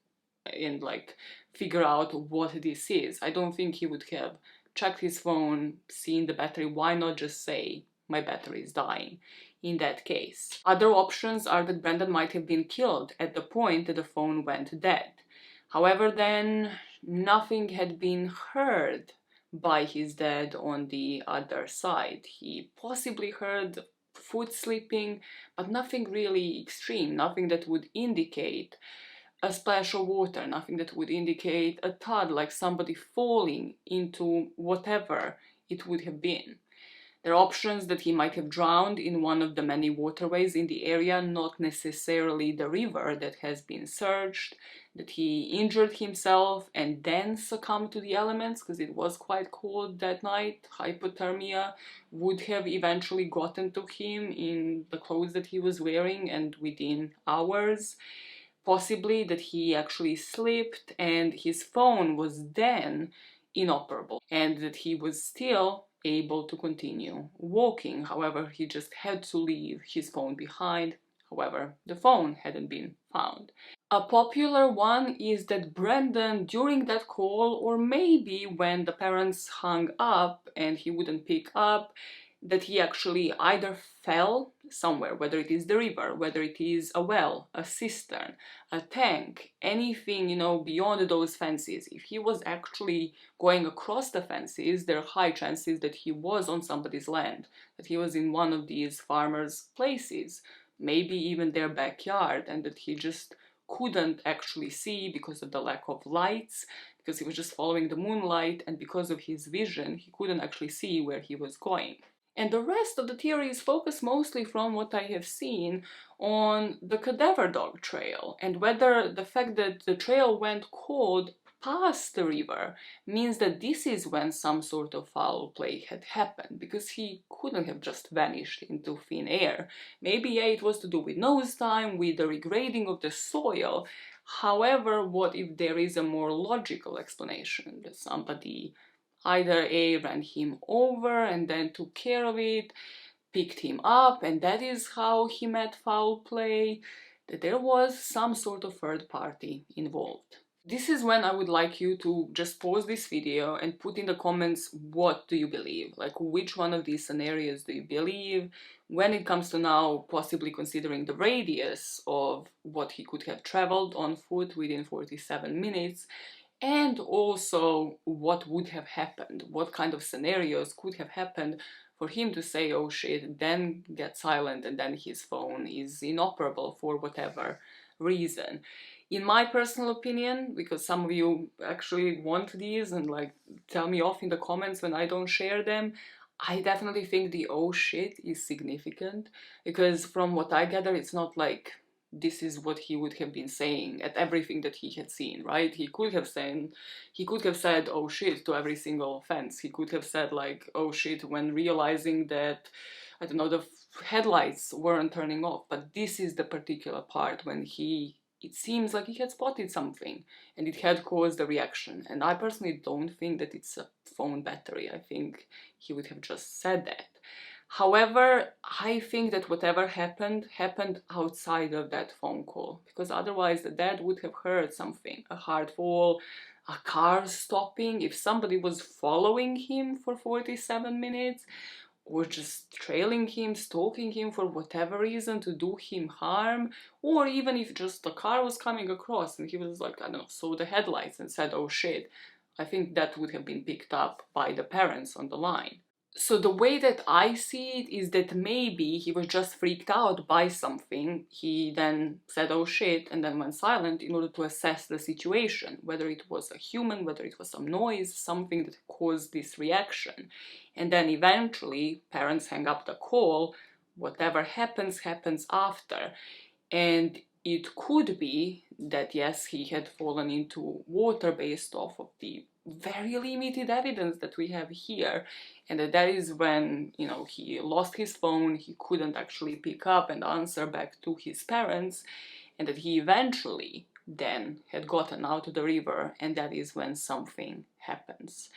and like figure out what this is. I don't think he would have checked his phone, seen the battery. Why not just say my battery is dying in that case? Other options are that Brandon might have been killed at the point that the phone went dead. However, then nothing had been heard by his dad on the other side. He possibly heard foot slipping, but nothing really extreme, nothing that would indicate a splash of water, nothing that would indicate a thud like somebody falling into whatever it would have been. There are options that he might have drowned in one of the many waterways in the area, not necessarily the river that has been searched, that he injured himself and then succumbed to the elements because it was quite cold that night. Hypothermia would have eventually gotten to him in the clothes that he was wearing and within hours. Possibly that he actually slipped and his phone was then inoperable and that he was still able to continue walking. However, he just had to leave his phone behind. However, the phone hadn't been found. A popular one is that Brandon, during that call, or maybe when the parents hung up and he wouldn't pick up, that he actually either fell somewhere, whether it is the river, whether it is a well, a cistern, a tank, anything, beyond those fences. If he was actually going across the fences, there are high chances that he was on somebody's land, that he was in one of these farmers' places, maybe even their backyard, and that he just couldn't actually see because of the lack of lights, because he was just following the moonlight, and because of his vision, he couldn't actually see where he was going. And the rest of the theories focus mostly, from what I have seen, on the cadaver dog trail and whether the fact that the trail went cold past the river means that this is when some sort of foul play had happened, because he couldn't have just vanished into thin air. Maybe, yeah, it was to do with nose time, with the regrading of the soil. However, what if there is a more logical explanation, that somebody either A, ran him over and then took care of it, picked him up, and that is how he met foul play, that there was some sort of third party involved. This is when I would like you to just pause this video and put in the comments, what do you believe? Like, which one of these scenarios do you believe when it comes to now possibly considering the radius of what he could have traveled on foot within 47 minutes, and also what would have happened, what kind of scenarios could have happened for him to say, oh shit, then get silent, and then his phone is inoperable for whatever reason. In my personal opinion, because some of you actually want these and like tell me off in the comments when I don't share them, I definitely think the oh shit is significant, because from what I gather, it's not like this is what he would have been saying at everything that he had seen, right? He could have said oh shit to every single offense. He could have said like oh shit when realizing that, I don't know, the headlights weren't turning off. But this is the particular part when it seems like he had spotted something and it had caused a reaction. And I personally don't think that it's a phone battery. I think he would have just said that. However, I think that whatever happened outside of that phone call, because otherwise the dad would have heard something, a hard fall, a car stopping, if somebody was following him for 47 minutes, or just trailing him, stalking him for whatever reason to do him harm, or even if just the car was coming across and he was like, I don't know, saw the headlights and said, oh shit, I think that would have been picked up by the parents on the line. So the way that I see it is that maybe he was just freaked out by something. He then said, oh shit, and then went silent in order to assess the situation, whether it was a human, whether it was some noise, something that caused this reaction. And then eventually parents hang up the call, whatever happens, happens after. And it could be that, yes, he had fallen into water based off of the very limited evidence that we have here, and that is when, you know, he lost his phone, he couldn't actually pick up and answer back to his parents, and that he eventually then had gotten out of the river, and that is when something happens.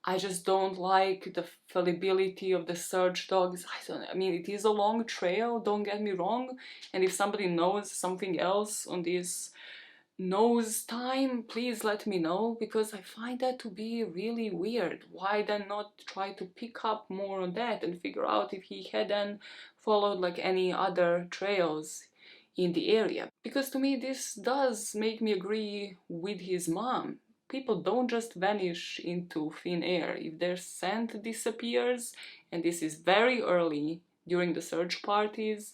I just don't like the fallibility of the search dogs. I mean, it is a long trail, don't get me wrong. And if somebody knows something else on this nose time, please let me know, because I find that to be really weird. Why then not try to pick up more on that and figure out if he hadn't followed like any other trails in the area? Because to me, this does make me agree with his mom. People don't just vanish into thin air. If their scent disappears, and this is very early during the search parties,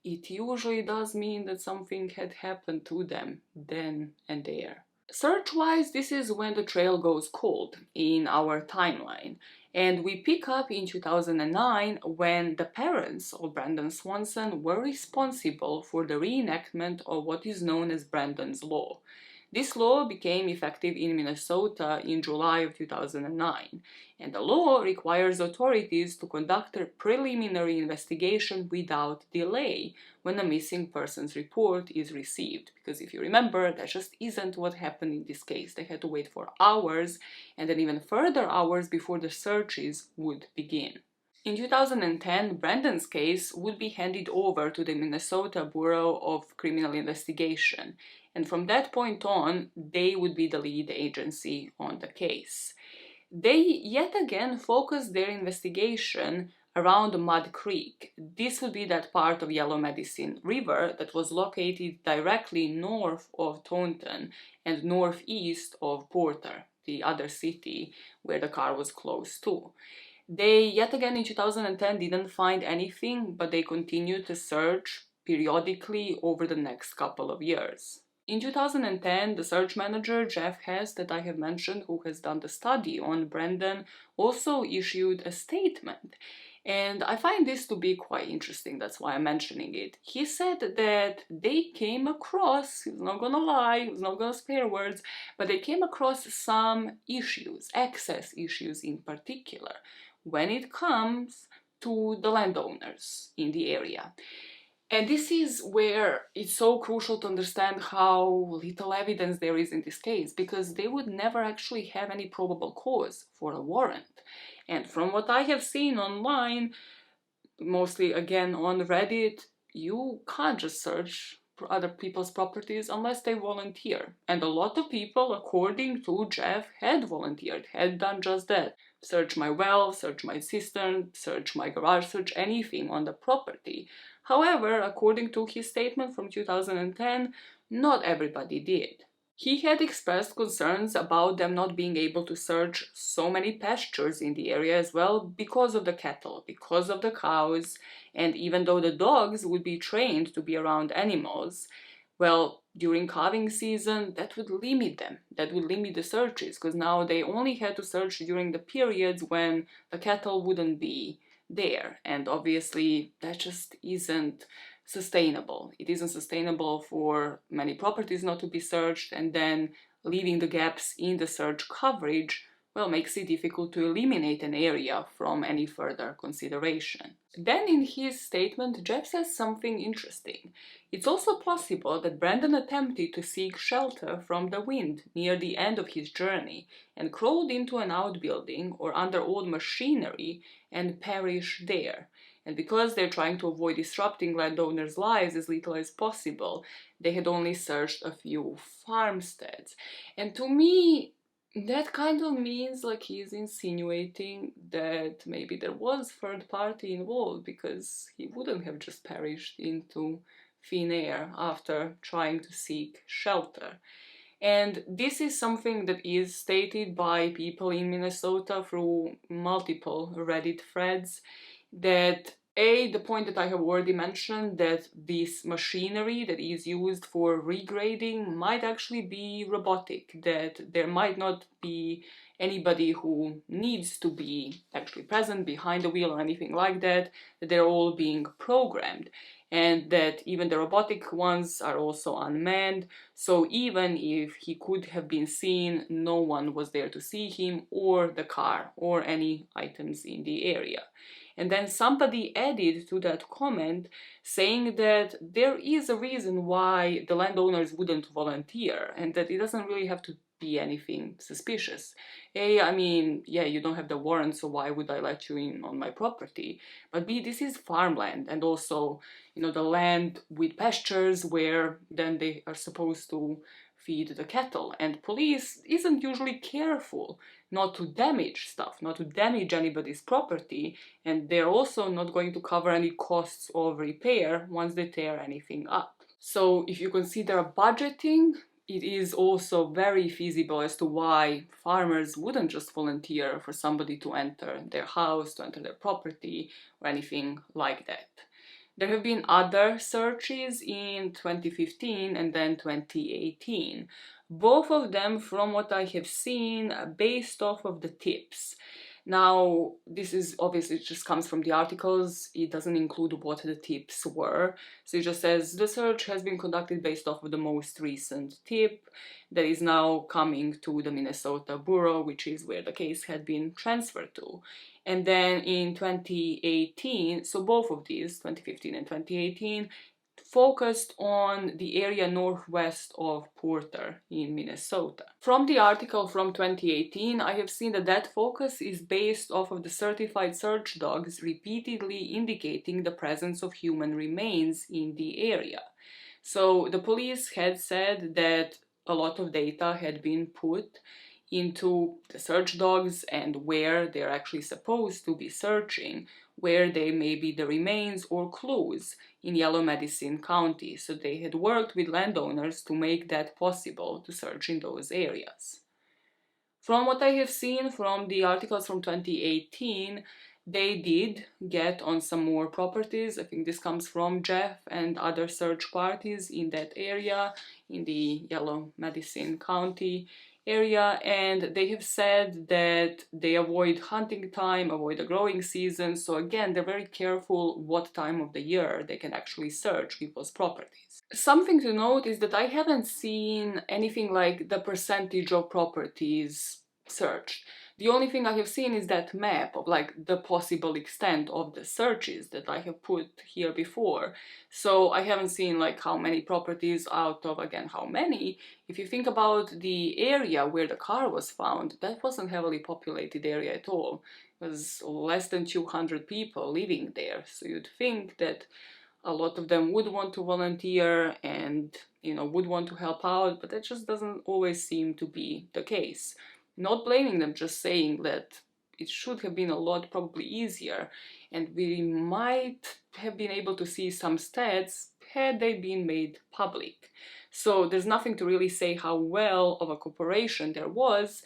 it usually does mean that something had happened to them then and there. Search-wise, this is when the trail goes cold in our timeline. And we pick up in 2009 when the parents of Brandon Swanson were responsible for the reenactment of what is known as Brandon's Law. This law became effective in Minnesota in July of 2009, and the law requires authorities to conduct a preliminary investigation without delay when a missing persons report is received. Because if you remember, that just isn't what happened in this case. They had to wait for hours, and then even further hours before the searches would begin. In 2010, Brandon's case would be handed over to the Minnesota Bureau of Criminal Investigation, and from that point on, they would be the lead agency on the case. They yet again focused their investigation around Mud Creek. This would be that part of Yellow Medicine River that was located directly north of Taunton and northeast of Porter, the other city where the car was close to. They yet again in 2010 didn't find anything, but they continued to search periodically over the next couple of years. In 2010, the search manager, Jeff Hess, that I have mentioned, who has done the study on Brandon, also issued a statement. And I find this to be quite interesting, that's why I'm mentioning it. He said that they came across, he's not gonna lie, he's not gonna spare words, but they came across some issues, access issues in particular, when it comes to the landowners in the area. And this is where it's so crucial to understand how little evidence there is in this case, because they would never actually have any probable cause for a warrant. And from what I have seen online, mostly again on Reddit, you can't just search for other people's properties unless they volunteer. And a lot of people, according to Jeff, had volunteered, had done just that. Search my well, search my cistern, search my garage, search anything on the property. However, according to his statement from 2010, not everybody did. He had expressed concerns about them not being able to search so many pastures in the area as well because of the cattle, because of the cows, and even though the dogs would be trained to be around animals, well, during calving season, that would limit them. That would limit the searches, because now they only had to search during the periods when the cattle wouldn't be there. And obviously, that just isn't sustainable. It isn't sustainable for many properties not to be searched, and then leaving the gaps in the search coverage, well, makes it difficult to eliminate an area from any further consideration. Then in his statement, Jeff says something interesting. It's also possible that Brandon attempted to seek shelter from the wind near the end of his journey and crawled into an outbuilding or under old machinery and perished there. And because they're trying to avoid disrupting landowners' lives as little as possible, they had only searched a few farmsteads. And to me, that kind of means like he's insinuating that maybe there was third party involved, because he wouldn't have just perished into thin air after trying to seek shelter. And this is something that is stated by people in Minnesota through multiple Reddit threads, that The point that I have already mentioned, that this machinery that is used for regrading might actually be robotic, that there might not be anybody who needs to be actually present behind the wheel or anything like that, that they're all being programmed, and that even the robotic ones are also unmanned, so even if he could have been seen, no one was there to see him or the car or any items in the area. And then somebody added to that comment saying that there is a reason why the landowners wouldn't volunteer and that it doesn't really have to be anything suspicious. A, I mean, yeah, you don't have the warrant, so why would I let you in on my property? But B, this is farmland, and also, you know, the land with pastures where then they are supposed to feed the cattle, and police isn't usually careful not to damage stuff, not to damage anybody's property, and they're also not going to cover any costs of repair once they tear anything up. So if you consider budgeting, it is also very feasible as to why farmers wouldn't just volunteer for somebody to enter their house, to enter their property, or anything like that. There have been other searches in 2015 and then 2018. Both of them, from what I have seen, based off of the tips. Now, this is obviously just comes from the articles, it doesn't include what the tips were. So it just says the search has been conducted based off of the most recent tip that is now coming to the Minnesota Bureau, which is where the case had been transferred to. And then in 2018, so both of these, 2015 and 2018, focused on the area northwest of Porter in Minnesota. From the article from 2018, I have seen that that focus is based off of the certified search dogs repeatedly indicating the presence of human remains in the area. So the police had said that a lot of data had been put into the search dogs and where they're actually supposed to be searching, where they may be the remains or clues in Yellow Medicine County. So they had worked with landowners to make that possible, to search in those areas. From what I have seen from the articles from 2018, they did get on some more properties. I think this comes from Jeff and other search parties in that area, in the Yellow Medicine County area, and they have said that they avoid hunting time, avoid the growing season. So again, they're very careful what time of the year they can actually search people's properties. Something to note is that I haven't seen anything like the percentage of properties searched. The only thing I have seen is that map of like the possible extent of the searches that I have put here before. So I haven't seen like how many properties out of, again, how many. If you think about the area where the car was found, that wasn't heavily populated area at all. It was less than 200 people living there. So you'd think that a lot of them would want to volunteer and, you know, would want to help out, but that just doesn't always seem to be the case. Not blaming them, just saying that it should have been a lot probably easier, and we might have been able to see some stats had they been made public. So there's nothing to really say how well of a cooperation there was.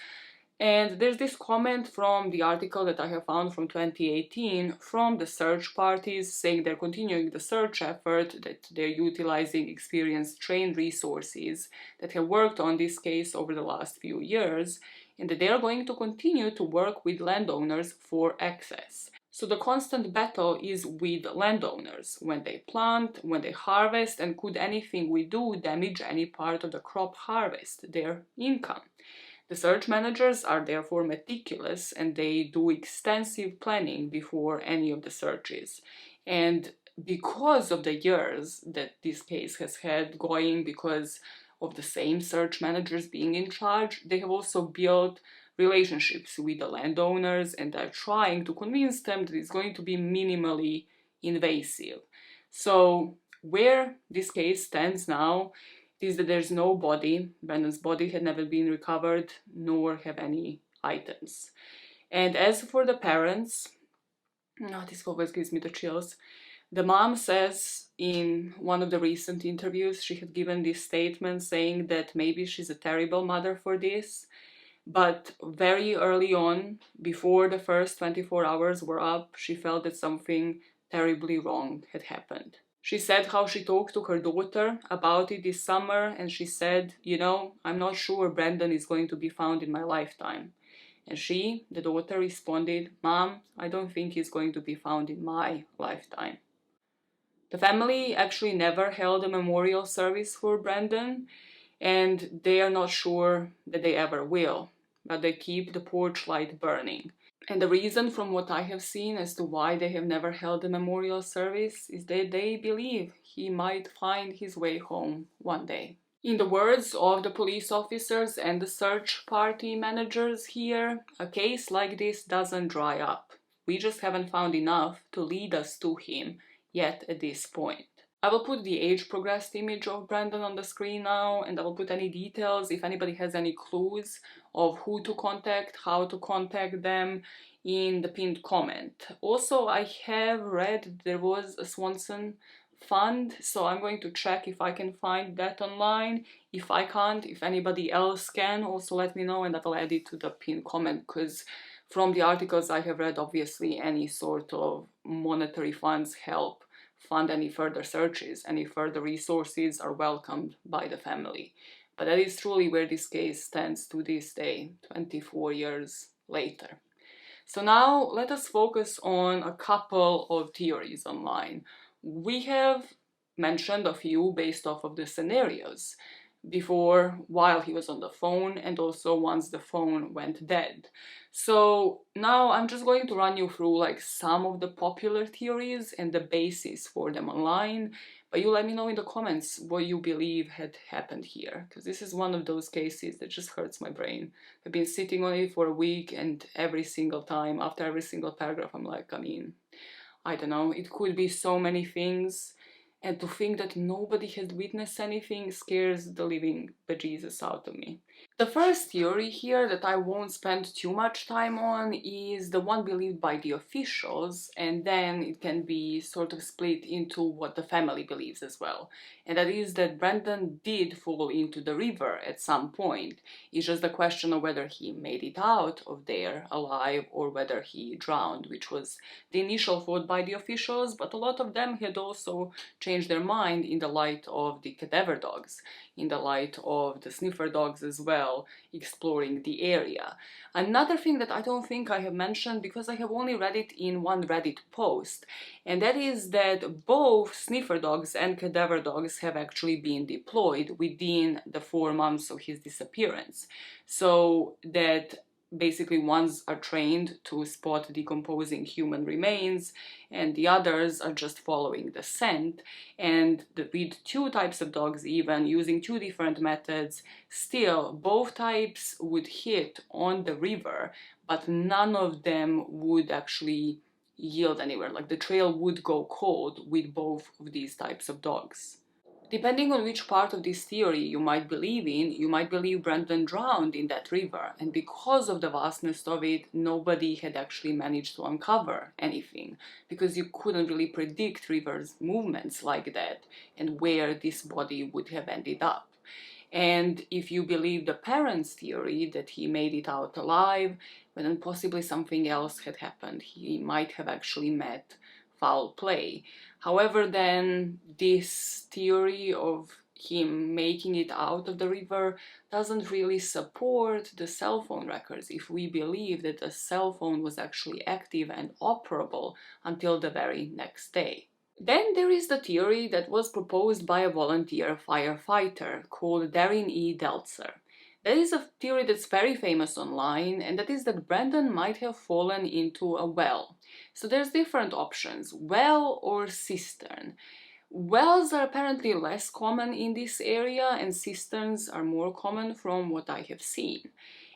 And there's this comment from the article that I have found from 2018 from the search parties saying they're continuing the search effort, that they're utilizing experienced trained resources that have worked on this case over the last few years, and that they are going to continue to work with landowners for access. So the constant battle is with landowners, when they plant, when they harvest, and could anything we do damage any part of the crop harvest, their income. The search managers are therefore meticulous and they do extensive planning before any of the searches. And because of the years that this case has had going, because of the same search managers being in charge, they have also built relationships with the landowners and are trying to convince them that it's going to be minimally invasive. So where this case stands now is that there's no body. Brandon's body had never been recovered, nor have any items. And as for the parents, this always gives me the chills. The mom says in one of the recent interviews, she had given this statement saying that maybe she's a terrible mother for this, but very early on, before the first 24 hours were up, she felt that something terribly wrong had happened. She said how she talked to her daughter about it this summer, and she said, you know, I'm not sure Brandon is going to be found in my lifetime. And she, the daughter, responded, Mom, I don't think he's going to be found in my lifetime. The family actually never held a memorial service for Brandon, and they are not sure that they ever will, but they keep the porch light burning. And the reason, from what I have seen, as to why they have never held a memorial service is that they believe he might find his way home one day. In the words of the police officers and the search party managers here, a case like this doesn't dry up. We just haven't found enough to lead us to him yet at this point. I will put the age-progressed image of Brandon on the screen now, and I will put any details if anybody has any clues of who to contact, how to contact them, in the pinned comment. Also, I have read there was a Swanson fund, so I'm going to check if I can find that online. If I can't, if anybody else can, also let me know and I will add it to the pinned comment, because from the articles I have read, obviously any sort of monetary funds help fund any further searches. Any further resources are welcomed by the family. But that is truly where this case stands to this day, 24 years later. So now let us focus on a couple of theories online. We have mentioned a few based off of the scenarios before, while he was on the phone, and also once the phone went dead. So now I'm just going to run you through like some of the popular theories and the basis for them online, but you let me know in the comments what you believe had happened here, because this is one of those cases that just hurts my brain. I've been sitting on it for a week, and every single time, after every single paragraph, I'm like, I don't know, it could be so many things. And to think that nobody has witnessed anything scares the living bejesus out of me. The first theory here that I won't spend too much time on is the one believed by the officials, and then it can be sort of split into what the family believes as well. And that is that Brandon did fall into the river at some point. It's just the question of whether he made it out of there alive or whether he drowned, which was the initial thought by the officials, but a lot of them had also changed their mind in the light of the cadaver dogs, in the light of the sniffer dogs as well, exploring the area. Another thing that I don't think I have mentioned, because I have only read it in one Reddit post, and that is that both sniffer dogs and cadaver dogs have actually been deployed within the 4 months of his disappearance. So that basically ones are trained to spot decomposing human remains and the others are just following the scent, and with 2 types of dogs even using 2 different methods, still both types would hit on the river, but none of them would actually yield anywhere. Like the trail would go cold with both of these types of dogs. Depending on which part of this theory you might believe in, you might believe Brandon drowned in that river, and because of the vastness of it, nobody had actually managed to uncover anything, because you couldn't really predict rivers' movements like that and where this body would have ended up. And if you believe the parents' theory that he made it out alive, but then possibly something else had happened, he might have actually met foul play. However, then this theory of him making it out of the river doesn't really support the cell phone records if we believe that the cell phone was actually active and operable until the very next day. Then there is the theory that was proposed by a volunteer firefighter called Darren E. Deltzer. That is a theory that's very famous online, and that is that Brandon might have fallen into a well. So there's different options, well or cistern. Wells are apparently less common in this area, and cisterns are more common from what I have seen.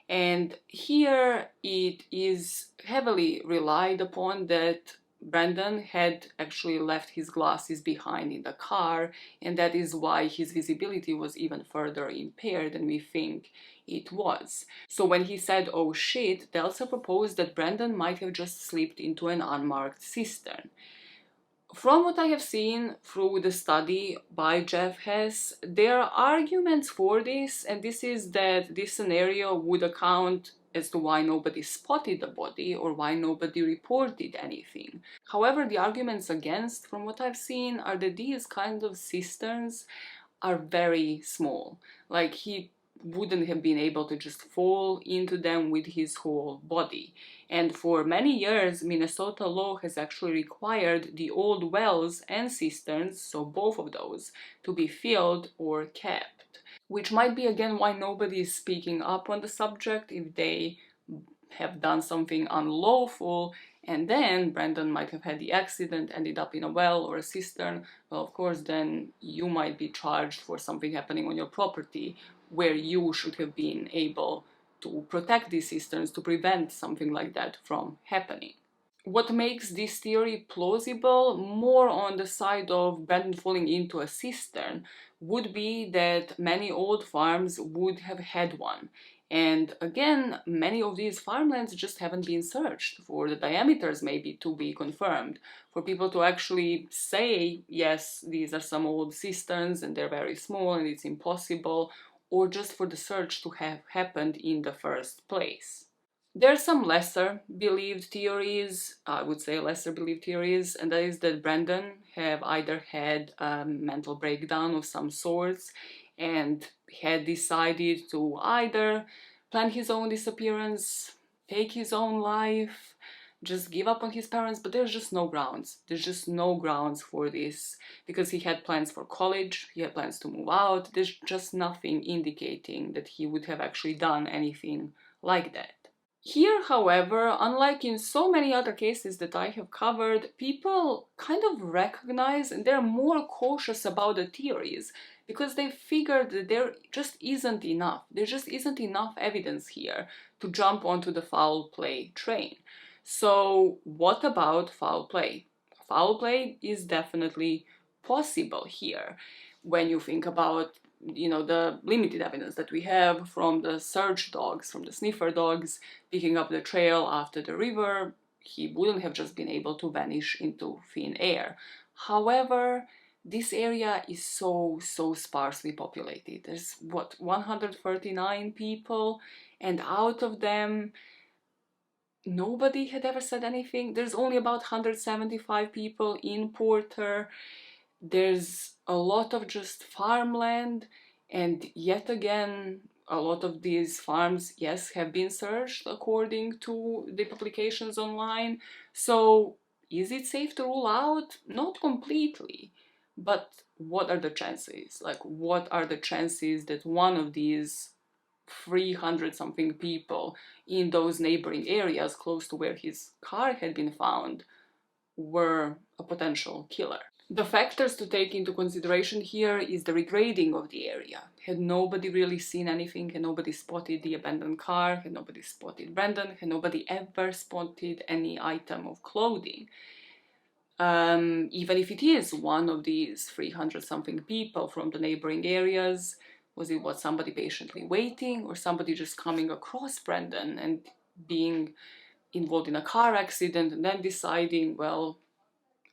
And here it is heavily relied upon that Brandon had actually left his glasses behind in the car, and that is why his visibility was even further impaired than we think it was. So when he said, "Oh shit," Delsa proposed that Brandon might have just slipped into an unmarked cistern. From what I have seen through the study by Jeff Hess, there are arguments for this, and this is that this scenario would account as to why nobody spotted the body or why nobody reported anything. However, the arguments against, from what I've seen, are that these kind of cisterns are very small. Like, he wouldn't have been able to just fall into them with his whole body. And for many years, Minnesota law has actually required the old wells and cisterns, so both of those, to be filled or kept. Which might be again why nobody is speaking up on the subject if they have done something unlawful, and then Brandon might have had the accident, ended up in a well or a cistern. Well, of course, then you might be charged for something happening on your property where you should have been able to protect these cisterns to prevent something like that from happening. What makes this theory plausible, more on the side of Brandon falling into a cistern, would be that many old farms would have had one. And again, many of these farmlands just haven't been searched for the diameters, maybe, to be confirmed. For people to actually say, yes, these are some old cisterns and they're very small and it's impossible, or just for the search to have happened in the first place. There are some lesser believed theories, I would say lesser believed theories, and that is that Brandon have either had a mental breakdown of some sorts and had decided to either plan his own disappearance, take his own life, just give up on his parents, but there's just no grounds. There's just no grounds for this, because he had plans for college, he had plans to move out. There's just nothing indicating that he would have actually done anything like that. Here, however, unlike in so many other cases that I have covered, people kind of recognize and they're more cautious about the theories because they figured that there just isn't enough. There just isn't enough evidence here to jump onto the foul play train. So what about foul play? Foul play is definitely possible here. When you think about the limited evidence that we have from the search dogs, from the sniffer dogs picking up the trail after the river, he wouldn't have just been able to vanish into thin air. However, this area is so sparsely populated. There's 139 people, and out of them nobody had ever said anything. There's only about 175 people in Porter. There's a lot of just farmland, and yet again, a lot of these farms, yes, have been searched according to the publications online. So is it safe to rule out? Not completely. But what are the chances? Like, what are the chances that one of these 300 something people in those neighboring areas close to where his car had been found were a potential killer? The factors to take into consideration here is the regrading of the area. Had nobody really seen anything, had nobody spotted the abandoned car, had nobody spotted Brandon, had nobody ever spotted any item of clothing. Even if it is one of these 300 something people from the neighboring areas, was it somebody patiently waiting or somebody just coming across Brandon and being involved in a car accident and then deciding, well,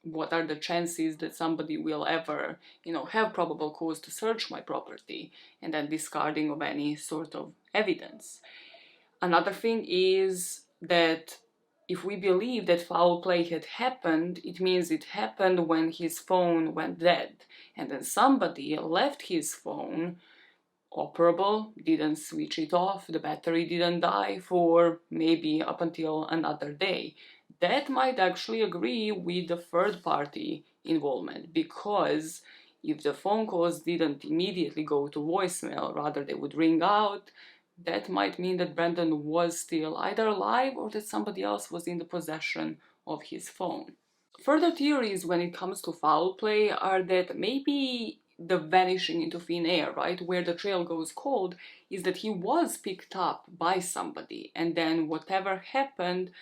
what are the chances that somebody will ever, have probable cause to search my property, and then discarding of any sort of evidence. Another thing is that if we believe that foul play had happened, it means it happened when his phone went dead, and then somebody left his phone operable, didn't switch it off, the battery didn't die for maybe up until another day. That might actually agree with the third party involvement, because if the phone calls didn't immediately go to voicemail, rather they would ring out, that might mean that Brandon was still either alive or that somebody else was in the possession of his phone. Further theories when it comes to foul play are that maybe the vanishing into thin air, right, where the trail goes cold, is that he was picked up by somebody, and then whatever happened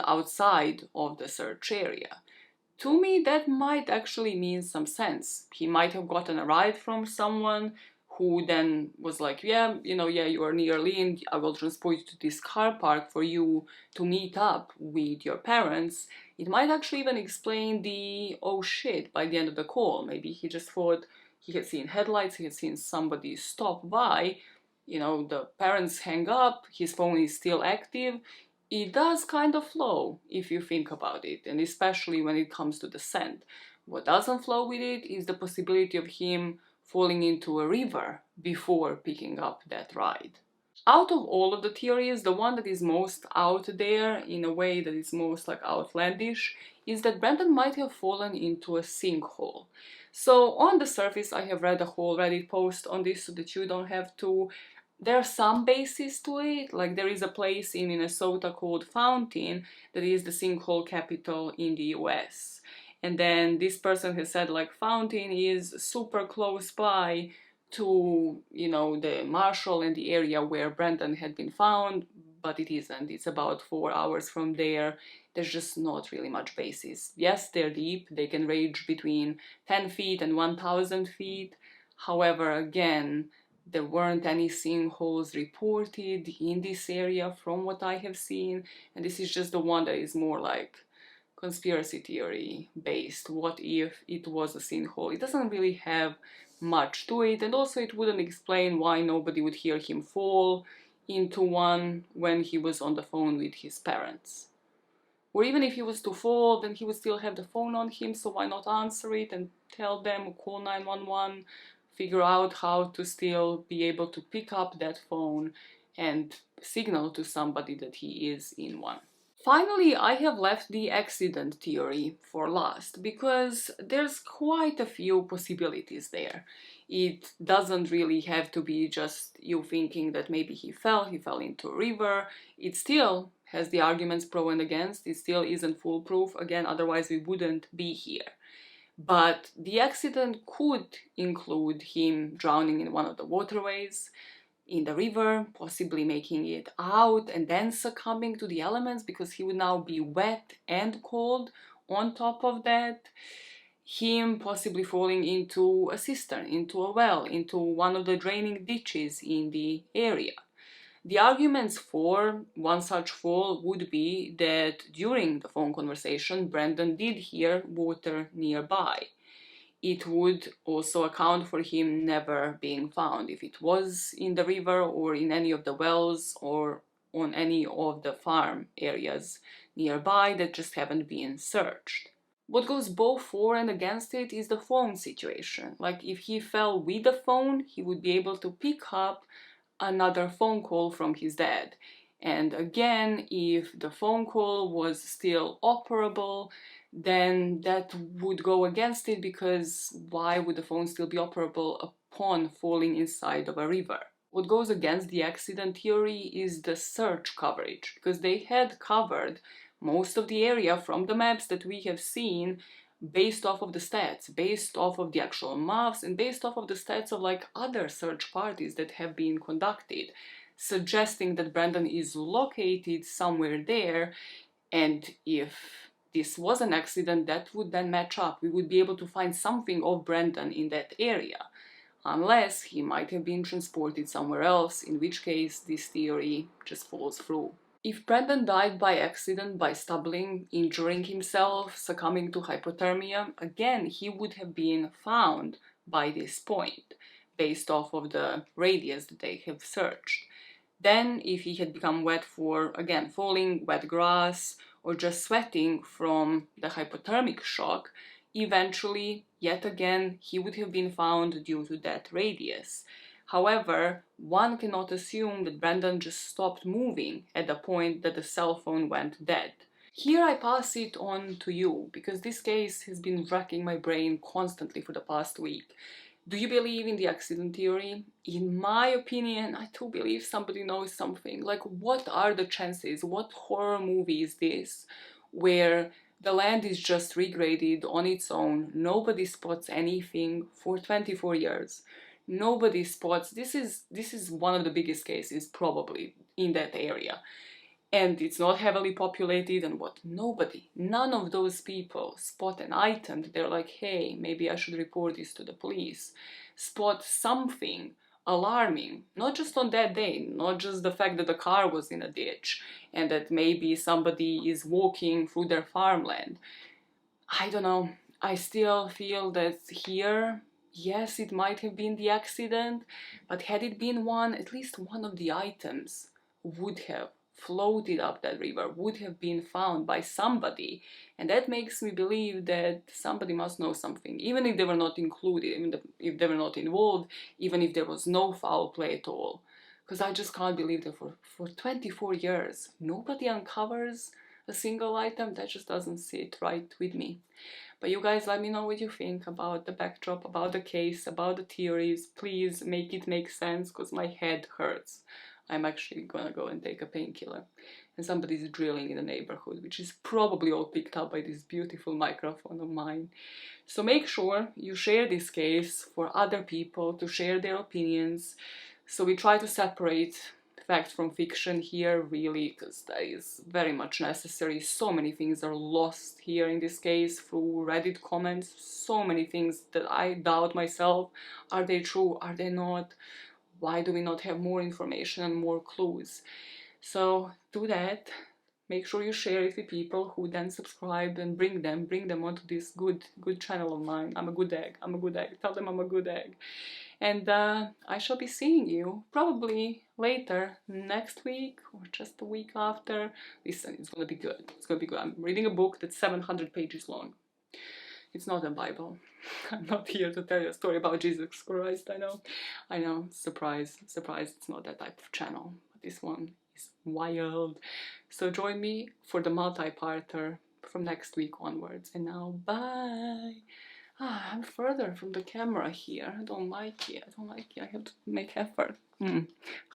outside of the search area. To me, that might actually mean some sense. He might have gotten a ride from someone who then was like, yeah, you are near Lynn, I will transport you to this car park for you to meet up with your parents. It might actually even explain the, oh shit, by the end of the call. Maybe he just thought he had seen headlights, he had seen somebody stop by, the parents hang up, his phone is still active, it does kind of flow if you think about it, and especially when it comes to the scent. What doesn't flow with it is the possibility of him falling into a river before picking up that ride. Out of all of the theories, the one that is most out there, in a way that is most like outlandish, is that Brandon might have fallen into a sinkhole. So on the surface, I have read a whole Reddit post on this so that you don't have to. There's some basis to it, like there is a place in Minnesota called Fountain that is the sinkhole capital in the US. And then this person has said like Fountain is super close by to, the Marshall and the area where Brandon had been found, but it isn't. It's about 4 hours from there. There's just not really much basis. Yes, they're deep. They can range between 10 feet and 1,000 feet. However, again, there weren't any sinkholes reported in this area from what I have seen, and this is just the one that is more like conspiracy theory based. What if it was a sinkhole? It doesn't really have much to it, and also it wouldn't explain why nobody would hear him fall into one when he was on the phone with his parents. Or even if he was to fall, then he would still have the phone on him, so why not answer it and tell them, call 911, figure out how to still be able to pick up that phone and signal to somebody that he is in one. Finally, I have left the accident theory for last because there's quite a few possibilities there. It doesn't really have to be just you thinking that maybe he fell into a river. It still has the arguments pro and against. It still isn't foolproof, again, otherwise we wouldn't be here. But the accident could include him drowning in one of the waterways, in the river, possibly making it out and then succumbing to the elements because he would now be wet and cold on top of that. Him possibly falling into a cistern, into a well, into one of the draining ditches in the area. The arguments for one such fall would be that during the phone conversation, Brandon did hear water nearby. It would also account for him never being found if it was in the river or in any of the wells or on any of the farm areas nearby that just haven't been searched. What goes both for and against it is the phone situation. Like if he fell with the phone, he would be able to pick up another phone call from his dad. And again, if the phone call was still operable, then that would go against it because why would the phone still be operable upon falling inside of a river? What goes against the accident theory is the search coverage, because they had covered most of the area from the maps that we have seen based off of the stats, based off of the actual maps, and based off of the stats of like other search parties that have been conducted, suggesting that Brandon is located somewhere there, and if this was an accident, that would then match up. We would be able to find something of Brandon in that area, unless he might have been transported somewhere else, in which case this theory just falls through. If Brandon died by accident, by stumbling, injuring himself, succumbing to hypothermia, again, he would have been found by this point, based off of the radius that they have searched. Then, if he had become wet for, again, falling, wet grass, or just sweating from the hypothermic shock, eventually, yet again, he would have been found due to that radius. However, one cannot assume that Brandon just stopped moving at the point that the cell phone went dead. Here I pass it on to you, because this case has been racking my brain constantly for the past week. Do you believe in the accident theory? In my opinion, I do believe somebody knows something. Like, what are the chances? What horror movie is this where the land is just regraded on its own, nobody spots anything for 24 years? Nobody spots. This is one of the biggest cases probably in that area. And it's not heavily populated, and what? Nobody, none of those people spot an item that they're like, hey, maybe I should report this to the police. Spot something alarming, not just on that day, not just the fact that the car was in a ditch and that maybe somebody is walking through their farmland. I don't know. I still feel that here Yes, it might have been the accident, but had it been one, at least one of the items would have floated up that river, would have been found by somebody. And that makes me believe that somebody must know something, even if they were not included, even if they were not involved, even if there was no foul play at all. Because I just can't believe that for 24 years, nobody uncovers a single item. That just doesn't sit right with me. But you guys let me know what you think about the backdrop, about the case, about the theories. Please make it make sense, because my head hurts. I'm actually gonna go and take a painkiller. And somebody's drilling in the neighborhood, which is probably all picked up by this beautiful microphone of mine. So make sure you share this case for other people to share their opinions. So we try to separate fact from fiction here, really, because that is very much necessary. So many things are lost here in this case through Reddit comments. So many things that I doubt myself. Are they true? Are they not? Why do we not have more information and more clues? So do that. Make sure you share it with people who then subscribe, and bring them onto this good channel of mine. I'm a good egg. I'm a good egg. Tell them I'm a good egg. And I shall be seeing you probably later next week or just the week after. Listen, it's gonna be good. It's gonna be good. I'm reading a book that's 700 pages long. It's not a Bible. I'm not here to tell you a story about Jesus Christ. I know. Surprise, surprise. It's not that type of channel. But this one is wild. So join me for the multi-parter from next week onwards. And now, bye. I'm further from the camera here. I don't like it. I have to make effort.